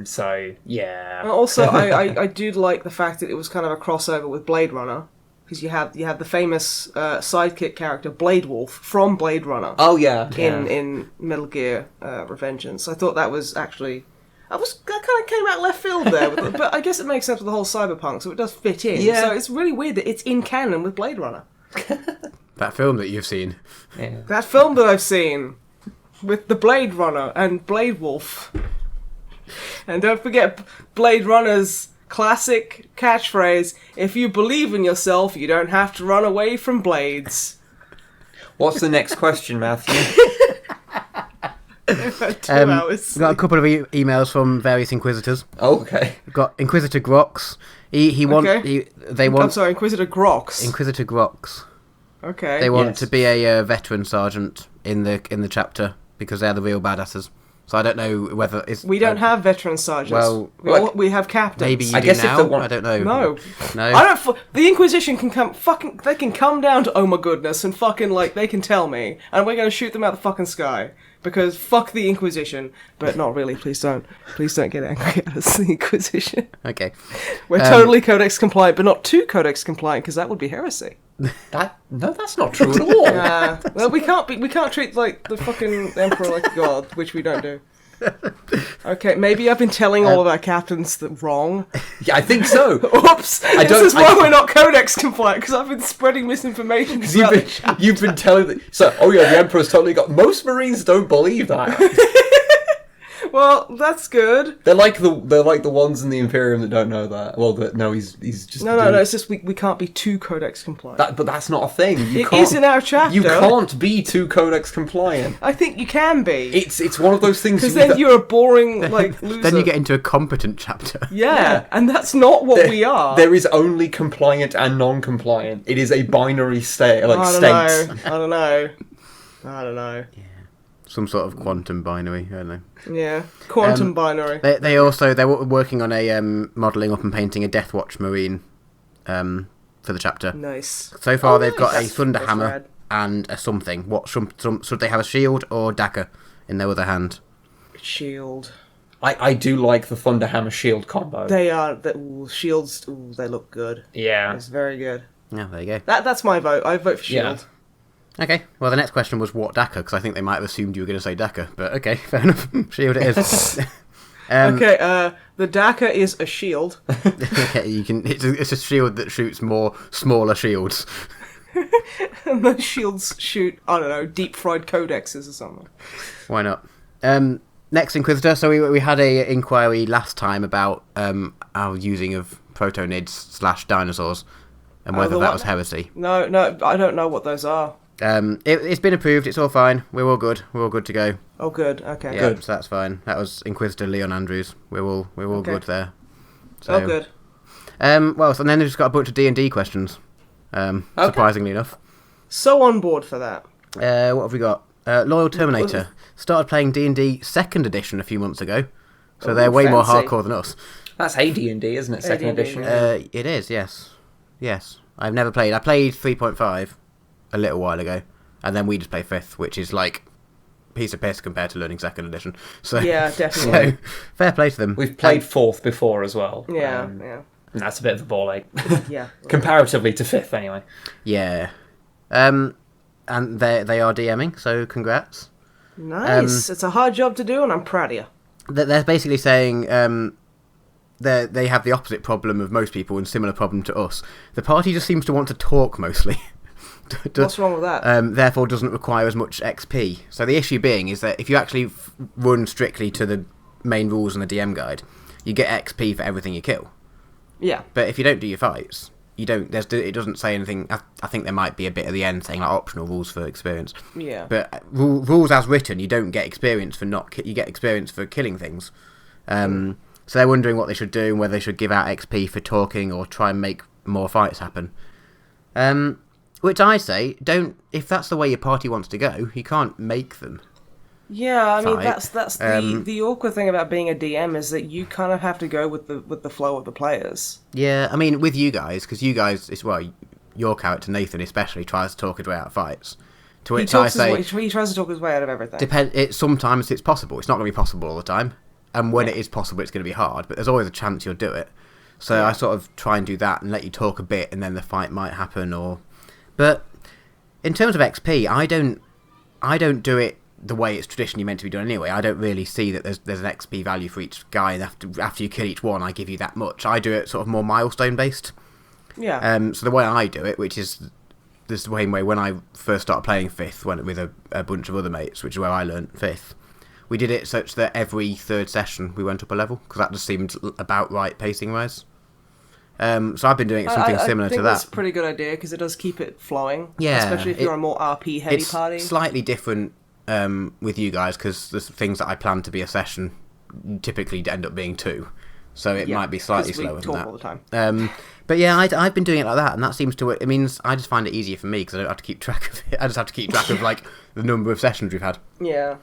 S3: So, yeah.
S2: And also, I did like the fact that it was kind of a crossover with Blade Runner. Because you have the famous sidekick character Blade Wolf from Blade Runner.
S3: Oh, yeah.
S2: In Metal Gear Revengeance. I thought that was actually... That kind of came out left field there, but I guess it makes sense with the whole cyberpunk, so it does fit in.
S3: Yeah.
S2: So it's really weird that it's in canon with Blade Runner.
S1: That film that you've seen.
S3: Yeah.
S2: That film that I've seen with the Blade Runner and Blade Wolf. And don't forget Blade Runner's classic catchphrase, if you believe in yourself, you don't have to run away from blades.
S3: What's the next question, Matthew?
S2: 2 hours.
S1: We've got a couple of emails from various inquisitors.
S3: Oh, okay.
S1: We've got Inquisitor Grox. They want
S2: I'm sorry, Inquisitor Grox.
S1: Inquisitor Grox.
S2: Okay.
S1: They want
S3: Yes.
S1: to be a veteran sergeant in the chapter because they're the real badasses. So I don't know whether it's...
S2: We don't have veteran sergeants.
S1: Well,
S2: we have captains.
S1: Maybe you
S3: I
S1: do
S3: guess if
S1: now.
S3: they want-
S1: I don't know.
S2: No.
S1: No?
S2: I don't. The Inquisition can come. They can come down to oh my goodness and fucking they can tell me, and we're gonna shoot them out the fucking sky because fuck the Inquisition. But not really. Please don't get angry at us, the Inquisition.
S1: Okay.
S2: We're totally Codex compliant, but not too Codex compliant because that would be heresy.
S3: No, that's not true at all.
S2: Well, we can't treat the fucking Emperor like a god, which we don't do. Okay, maybe I've been telling all of our captains that wrong.
S3: Yeah, I think so.
S2: Oops! This is why we're not Codex compliant, because I've been spreading misinformation.
S3: You've been telling the Emperor's totally got... Most Marines don't believe that.
S2: Well, that's good.
S3: They're like the ones in the Imperium that don't know that. Well, he's just...
S2: No, it's just we can't be too Codex compliant.
S3: But that's not a thing.
S2: It is in our chapter.
S3: You can't be too Codex compliant.
S2: I think you can be.
S3: It's one of those things...
S2: Because then you're a boring, loser.
S1: Then you get into a competent chapter.
S2: Yeah, and that's not what we are.
S3: There is only compliant and non-compliant. It is a binary state.
S2: I don't know.
S1: Some sort of quantum binary, I don't know.
S2: Yeah, quantum binary.
S1: They're working on a modelling up and painting a Death Watch Marine for the chapter.
S2: Nice.
S1: So far, they've
S2: nice.
S1: got a
S2: That's
S1: Thunder Hammer
S2: rad.
S1: and a something. What should they have a shield or dagger in their other hand?
S2: Shield.
S3: I do like the Thunderhammer shield combo.
S2: They are shields. Ooh, they look good.
S3: Yeah.
S2: It's very good.
S1: Yeah, there you go.
S2: That's my vote. I vote for shield.
S3: Yeah.
S1: Okay, well, the next question was what Daka, because I think they might have assumed you were going to say Daka, but okay, fair enough. Shield it is.
S2: Okay, the Daka is a shield.
S1: Okay, it's a shield that shoots more smaller shields.
S2: And those shields shoot, I don't know, deep-fried codexes or something.
S1: Why not? Next Inquisitor, so we had a inquiry last time about our using of protonids / dinosaurs, and whether that was heresy.
S2: No, I don't know what those are.
S1: It's been approved, it's all fine, we're all good to go.
S2: Oh, good, okay.
S1: Yeah,
S2: Good.
S1: so that's fine. That was Inquisitor Leon Andrews. We're all
S2: Okay.
S1: good there. So,
S2: Oh, good.
S1: Well, so then they've just got a bunch of D&D questions, surprisingly enough.
S2: So on board for that.
S1: What have we got? Loyal Terminator started playing D&D 2nd edition a few months ago, so they're way more
S2: fancy.
S1: hardcore than us.
S3: That's AD&D, isn't it? Second
S2: AD&D,
S3: edition.
S2: yeah.
S1: It is, yes. I've never played. I played 3.5 a little while ago, and then we just play 5th, which is like piece of piss compared to learning 2nd edition. So
S2: Yeah, definitely.
S1: So fair play to them.
S3: We've played 4th before as well.
S2: Yeah,
S3: And that's a bit of a ball ache.
S2: yeah.
S3: Comparatively to 5th, anyway.
S1: Yeah. And they are DMing, so congrats.
S2: Nice. It's a hard job to do, and I'm proud of you.
S1: They're basically saying they have the opposite problem of most people and similar problem to us. The party just seems to want to talk mostly.
S2: What's wrong with that?
S1: Therefore doesn't require as much XP. So the issue being is that if you actually run strictly to the main rules and the DM guide, you get XP for everything you kill.
S2: Yeah.
S1: But if you don't do your fights, you don't. It doesn't say anything. I think there might be a bit at the end saying like optional rules for experience.
S2: Yeah.
S1: But rules as written, you don't get experience for you get experience for killing things. So they're wondering what they should do and whether they should give out XP for talking or try and make more fights happen. Which I say, don't. If that's the way your party wants to go, you can't make them.
S2: Yeah, I mean
S1: fight.
S2: that's the awkward thing about being a DM is that you kind of have to go with the flow of the players.
S1: Yeah, I mean with you guys, because you guys, your character Nathan especially tries to talk his way out of fights. To which I say,
S2: he tries to talk his way out of everything.
S1: Sometimes it's possible. It's not going to be possible all the time, and when it is possible, it's going to be hard. But there's always a chance you'll do it. So I sort of try and do that and let you talk a bit, and then the fight might happen. But in terms of XP, I don't do it the way it's traditionally meant to be done anyway. I don't really see that there's an XP value for each guy, and after you kill each one, I give you that much. I do it sort of more milestone based.
S2: Yeah.
S1: So the way I do it, which is the same way when I first started playing 5th, went with a bunch of other mates, which is where I learnt 5th. We did it such that every third session we went up a level, because that just seemed about right pacing-wise. So I've been doing something similar to that. I think
S2: that's a pretty good idea, because it does keep it flowing.
S1: Yeah.
S2: Especially if you're a more RP-heavy party.
S1: It's slightly different with you guys, because the things that I plan to be a session typically end up being 2. So it might be slightly slower than that.
S2: All the time.
S1: But yeah, I've been doing it like that, and that seems to... It means I just find it easier for me, because I don't have to keep track of it. I just have to keep track of, like, the number of sessions we've had.
S2: Yeah.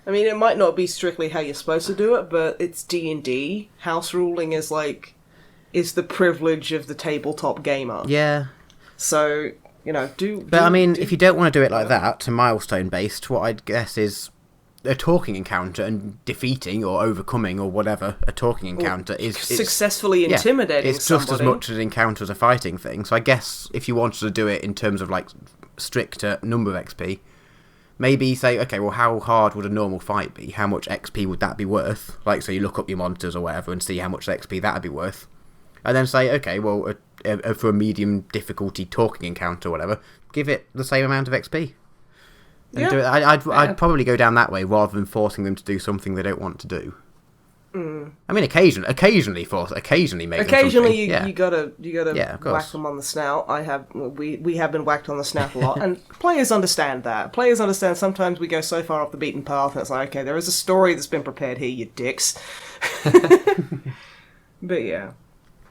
S2: I mean, it might not be strictly how you're supposed to do it, but it's D&D. House ruling is the privilege of the tabletop gamer.
S1: Yeah.
S2: So,
S1: if you don't want to do it like that, to milestone-based, what I'd guess is a talking encounter and defeating or overcoming or whatever a talking encounter is...
S2: Successfully intimidating
S1: it's just as much as an encounter as a fighting thing. So I guess if you wanted to do it in terms of, like, stricter number of XP... Maybe say, okay, well, how hard would a normal fight be? How much XP would that be worth? Like, so you look up your monitors or whatever and see how much XP that would be worth. And then say, okay, well, for a medium difficulty talking encounter or whatever, give it the same amount of XP. And do it. I'd probably go down that way rather than forcing them to do something they don't want to do.
S2: Mm.
S1: I mean, occasionally make
S2: occasionally
S1: them
S2: you gotta whack them on the snout. We have been whacked on the snout a lot, and players understand that. Players understand sometimes we go so far off the beaten path, and it's like, okay, there is a story that's been prepared here, you dicks. But yeah,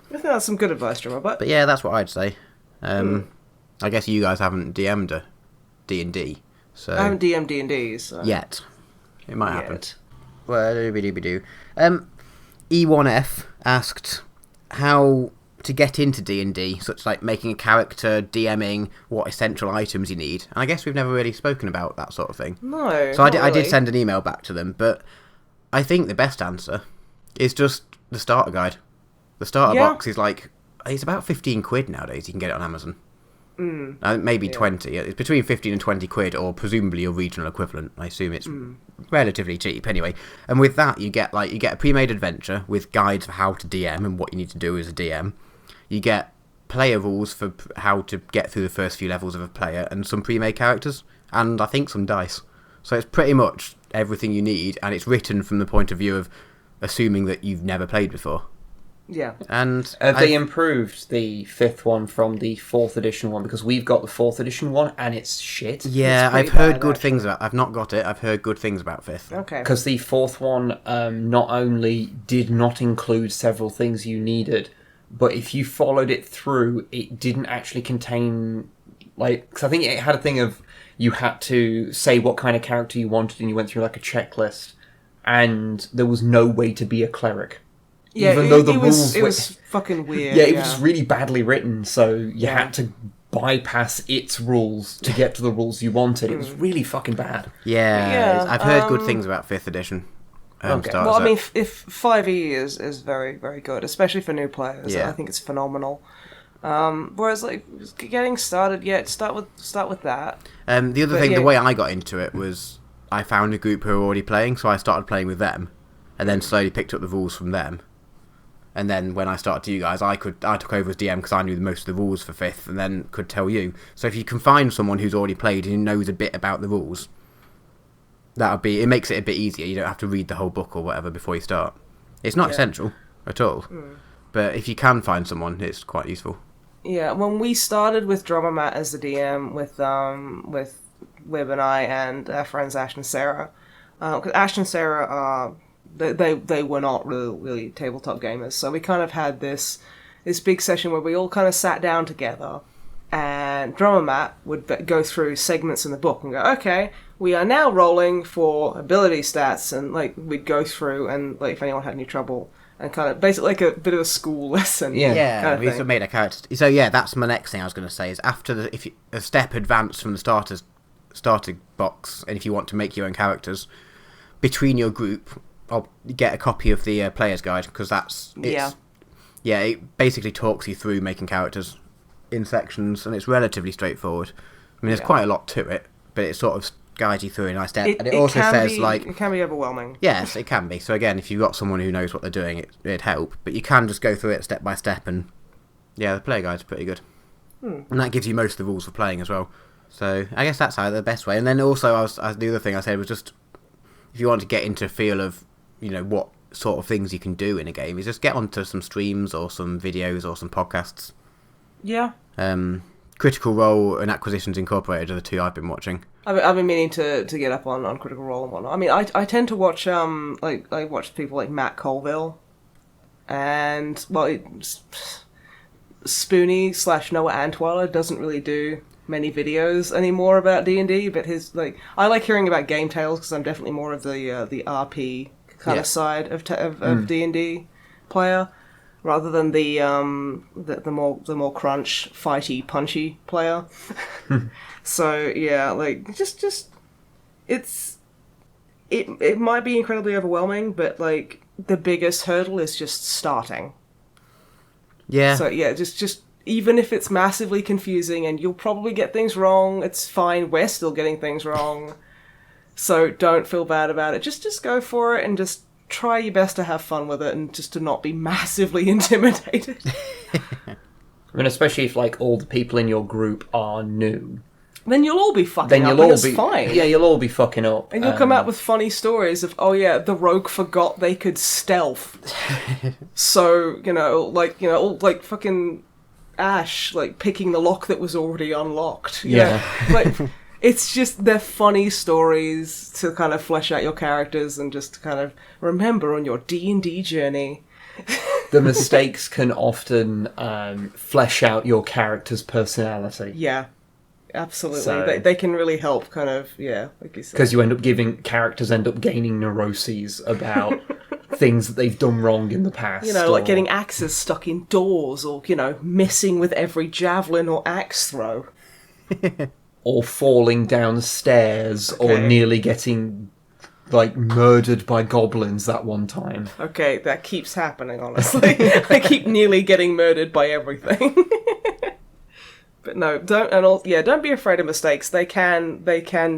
S2: I think that's some good advice, Drummer. But
S1: yeah, that's what I'd say. I guess you guys haven't DM'd a D&D, so
S2: I haven't DM'd D&D so.
S1: Yet. It might happen. Well, do. E1F asked how to get into D&D, such like making a character, DMing, what essential items you need. And I guess we've never really spoken about that sort of thing.
S2: No.
S1: So I did send an email back to them, but I think the best answer is just the starter guide. The starter box is it's about 15 quid nowadays. You can get it on Amazon. Maybe 20. It's between 15 and 20 quid, or presumably your regional equivalent. I assume it's relatively cheap anyway. And with that, you get a pre-made adventure with guides for how to DM and what you need to do as a DM. You get player rules for how to get through the first few levels of a player, and some pre-made characters, and I think some dice. So it's pretty much everything you need, and it's written from the point of view of assuming that you've never played before.
S2: Yeah.
S1: And
S3: they improved the 5th one from the 4th edition one, because we've got the 4th edition one and it's shit.
S1: Yeah, I've heard good things about. I've not got it. I've heard good things about 5th.
S2: Okay.
S3: Because the 4th one not only did not include several things you needed, but if you followed it through, it didn't actually contain because I think it had a thing of you had to say what kind of character you wanted, and you went through like a checklist, and there was no way to be a cleric.
S2: Yeah,
S3: even though the rules
S2: it was fucking weird.
S3: Yeah, it was really badly written, so you had to bypass its rules to get to the rules you wanted. It was really fucking bad.
S1: Yeah, I've heard good things about 5th edition.
S2: Okay. Well, I mean, if 5e is very, very good, especially for new players. I think it's phenomenal. Whereas, getting started, start with that.
S1: The other thing, the way I got into it was I found a group who were already playing, so I started playing with them, and then slowly picked up the rules from them. And then when I started to you guys, I took over as DM because I knew most of the rules for 5th, and then could tell you. So if you can find someone who's already played and who knows a bit about the rules, it makes it a bit easier. You don't have to read the whole book or whatever before you start. It's not essential at all, but if you can find someone, it's quite useful.
S2: Yeah, when we started with Drummer Matt as the DM with Wib and I and our friends Ash and Sarah, because Ash and Sarah are. They were not really tabletop gamers, so we kind of had this big session where we all kind of sat down together, and Drummer Matt would go through segments in the book and go, okay, we are now rolling for ability stats, and we'd go through and if anyone had any trouble, and kind of basically like a bit of a school lesson.
S1: Yeah, we sort of made a character. So yeah, that's my next thing I was going to say is after a step advanced from the starting box, and if you want to make your own characters between your group. I'll get a copy of the player's guide, because it basically talks you through making characters in sections, and it's relatively straightforward. I mean, there's quite a lot to it, but it sort of guides you through a nice step. And it also says
S2: it can be overwhelming.
S1: Yes, it can be. So again, if you've got someone who knows what they're doing, it'd help. But you can just go through it step by step, and the player guide's pretty good. And that gives you most of the rules for playing as well. So I guess that's the best way. And then also, the other thing I said was just, if you want to get into a feel of, what sort of things you can do in a game, is just get onto some streams or some videos or some podcasts.
S2: Yeah.
S1: Critical Role and Acquisitions Incorporated are the two I've been watching.
S2: I've been meaning to get up on Critical Role and whatnot. I mean, I tend to watch I watch people like Matt Colville, and Spoonie / Noah Antweiler doesn't really do many videos anymore about D&D, but I like hearing about Game Tales because I'm definitely more of the RP kind of side of D&D player, rather than the more crunch, fighty, punchy player. So yeah, it might be incredibly overwhelming, but the biggest hurdle is just starting.
S1: Yeah.
S2: So yeah, just even if it's massively confusing and you'll probably get things wrong, it's fine. We're still getting things wrong. So don't feel bad about it. Just go for it and just try your best to have fun with it and just to not be massively intimidated.
S3: I mean, especially if all the people in your group are new.
S2: Then you'll all be fucking up, and it's fine.
S3: Yeah, you'll all be fucking up.
S2: And you'll come out with funny stories of, oh yeah, the rogue forgot they could stealth. So, fucking Ash, picking the lock that was already unlocked.
S3: Yeah.
S2: It's just, they're funny stories to kind of flesh out your characters and just to kind of remember on your D&D journey.
S3: The mistakes can often flesh out your character's personality.
S2: Yeah. Absolutely.
S3: So,
S2: they can really help kind of, like you said.
S3: Because characters end up gaining neuroses about things that they've done wrong in the past.
S2: Like getting axes stuck in doors, or, missing with every javelin or axe throw.
S3: Or falling down stairs, or nearly getting, murdered by goblins that one time.
S2: Okay, that keeps happening, honestly. I keep nearly getting murdered by everything. But no, don't be afraid of mistakes. They can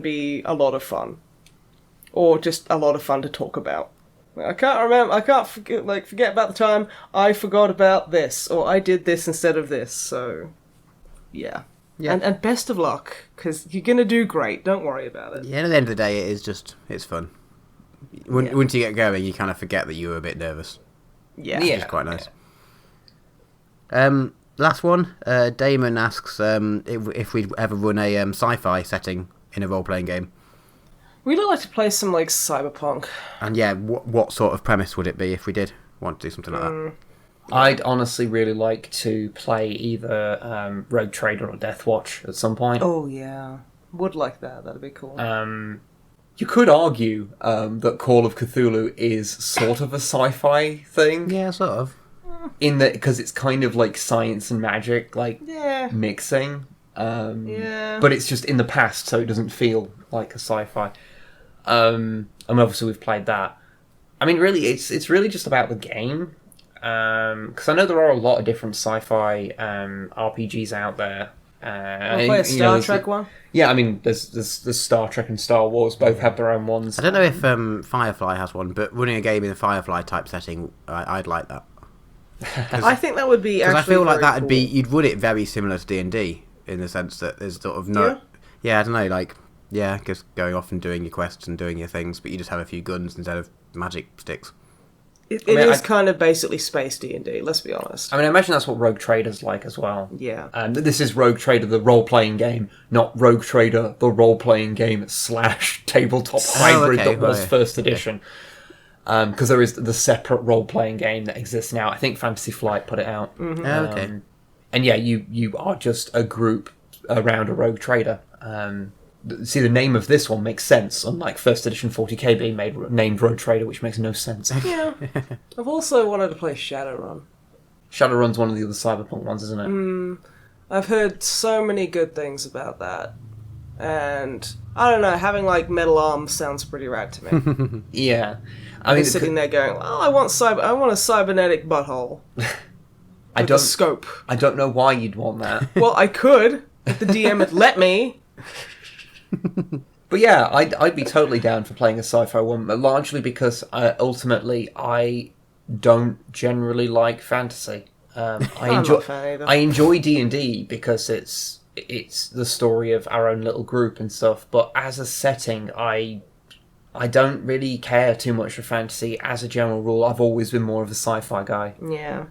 S2: be a lot of fun, or just a lot of fun to talk about. I can't forget about the time I forgot about this, or I did this instead of this. So, yeah. And best of luck, because you're gonna do great. Don't worry about it.
S1: Yeah, at the end of the day, it's fun. Once you get going, you kind of forget that you were a bit nervous.
S2: Yeah,
S1: which is quite nice. Last one, Damon asks if we'd ever run a sci-fi setting in a role-playing game.
S2: We'd like to play some cyberpunk.
S1: And yeah, what sort of premise would it be if we did want to do something like that?
S3: I'd honestly really like to play either Rogue Trader or Death Watch at some point.
S2: Oh yeah, would like that. That'd be cool.
S3: You could argue that Call of Cthulhu is sort of a sci-fi thing.
S1: Yeah, sort of.
S3: In that, because it's kind of like science and magic, mixing. But it's just in the past, so it doesn't feel like a sci-fi. I mean, obviously we've played that. I mean, really, it's really just about the game. Because I know there are a lot of different sci-fi RPGs out there.
S2: Play a Star Trek one?
S3: Yeah, I mean, there's Star Trek and Star Wars both have their own ones.
S1: I don't know if Firefly has one, but running a game in a Firefly type setting, I'd like that.
S2: I think that would be actually
S1: because I feel like that'd
S2: cool.
S1: be, you'd run it very similar to D&D in the sense that there's sort of no, I don't know, just going off and doing your quests and doing your things, but you just have a few guns instead of magic sticks.
S2: It is kind of basically space D&D, let's be honest.
S3: I mean, I imagine that's what Rogue Trader's like as well.
S2: Yeah.
S3: This is Rogue Trader, the role-playing game, not Rogue Trader, the role-playing game / tabletop hybrid that was first edition. Because there is the separate role-playing game that exists now. I think Fantasy Flight put it out.
S1: Mm-hmm.
S3: And yeah, you are just a group around a Rogue Trader. See, the name of this one makes sense, unlike first edition 40k being named Rogue Trader, which makes no sense.
S2: Yeah. I've also wanted to play Shadowrun.
S3: Shadowrun's one of the other cyberpunk ones, isn't it?
S2: I've heard so many good things about that. And, I don't know, having metal arms sounds pretty rad to me.
S3: Yeah. I mean,
S2: sitting there going, I want a cybernetic butthole. A scope.
S3: I don't know why you'd want that.
S2: Well, I could, if the DM had let me.
S3: But yeah, I'd be totally down for playing a sci-fi one, largely because ultimately I don't generally like fantasy.
S2: I'm not a fan either.
S3: I enjoy D&D because it's the story of our own little group and stuff. But as a setting, I don't really care too much for fantasy. As a general rule, I've always been more of a sci-fi guy.
S2: Yeah.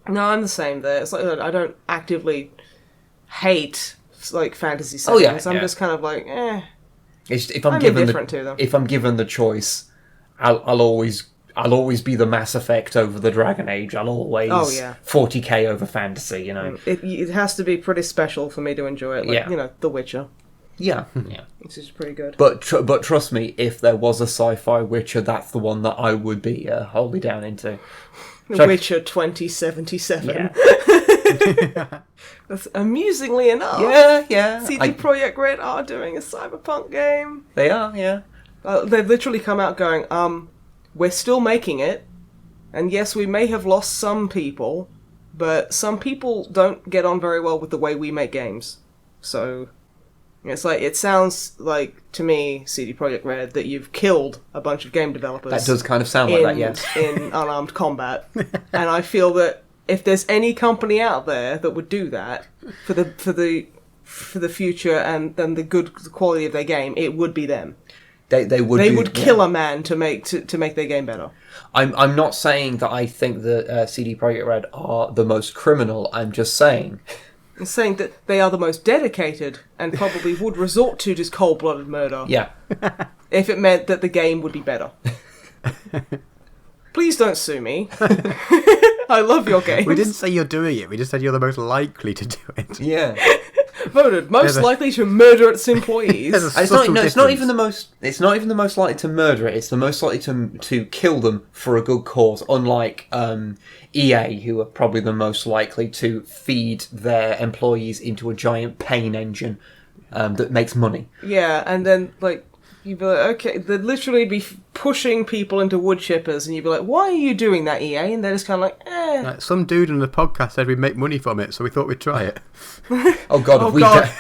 S2: No, I'm the same there. It's like I don't actively hate like fantasy settings. I'm just kind of like,
S3: If I'm
S2: I'm
S3: given
S2: indifferent to them.
S3: If I'm given the choice, I'll always be the Mass Effect over the Dragon Age. I'll always 40k over fantasy. You know,
S2: it has to be pretty special for me to enjoy it. Like, you know, The Witcher.
S3: Yeah,
S2: Which is pretty good.
S3: But trust me, if there was a sci-fi Witcher, that's the one that I would be wholly down into.
S2: Witcher 2077.
S3: Yeah.
S2: That's amusingly enough.
S3: Yeah.
S2: CD Projekt Red are doing a cyberpunk game.
S3: They are, yeah.
S2: They've literally come out going, we're still making it, and yes, we may have lost some people, but some people don't get on very well with the way we make games. So it's like, it sounds like to me, CD Projekt Red, that you've killed a bunch of game developers.
S3: That does kind of sound like that, yes.
S2: In unarmed combat. And I feel that if there's any company out there that would do that for the future and then the quality of their game, it would be them.
S3: They would
S2: kill a man to make their game better.
S3: I'm not saying that I think that CD Projekt Red are the most criminal. I'm just saying.
S2: I'm saying that they are the most dedicated and probably would resort to just cold-blooded murder.
S3: Yeah.
S2: If it meant that the game would be better. Please don't sue me. I love your games.
S1: We didn't say you're doing it. We just said you're the most likely to do it.
S3: Yeah.
S2: Voted most likely to murder its employees.
S3: It's not even the most. It's not even the most likely to murder it. It's the most likely to kill them for a good cause. Unlike EA, who are probably the most likely to feed their employees into a giant pain engine that makes money.
S2: Yeah, and then like you'd be like, okay, they'd literally be pushing people into wood chippers, and you'd be like, why are you doing that, EA? And they're just kind of like,
S1: Like, some dude on the podcast said we'd make money from it, so we thought we'd try it.
S3: Oh God,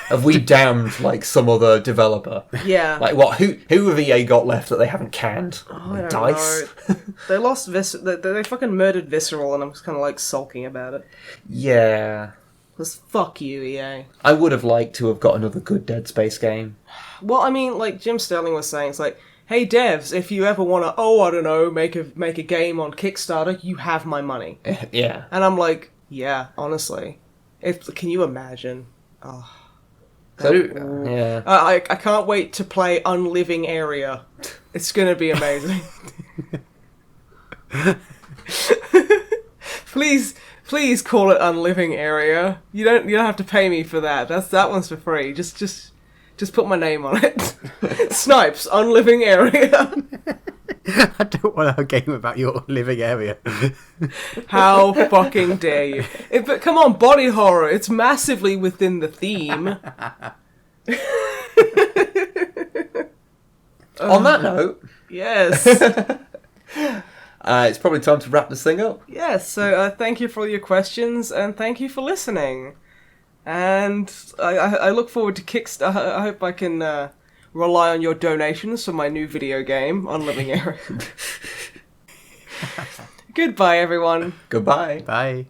S3: have we damned like some other developer?
S2: Yeah.
S3: Like what? Who have EA got left that they haven't canned?
S2: I don't
S3: DICE.
S2: know. They lost they fucking murdered Visceral, and I'm just kind of like sulking about it.
S3: Yeah.
S2: Just fuck you, EA.
S3: I would have liked to have got another good Dead Space game.
S2: Well, I mean, like Jim Sterling was saying, it's like, hey devs, if you ever want to, make a game on Kickstarter, you have my money.
S3: Yeah.
S2: And I'm like, yeah, honestly. Can you imagine? Oh.
S3: So, yeah.
S2: I can't wait to play Unliving Area. It's gonna be amazing. Please call it Unliving Area. You don't have to pay me for that. That one's for free. Just put my name on it. Snipes, Unliving Area.
S1: I don't want a game about your living area.
S2: How fucking dare you? But come on, body horror. It's massively within the theme.
S3: On that note,
S2: yes.
S3: It's probably time to wrap this thing up.
S2: Yes, so thank you for all your questions, and thank you for listening. And I look forward to Kickstarter. I hope I can rely on your donations for my new video game on Living Area. Goodbye, everyone.
S3: Goodbye.
S1: Bye.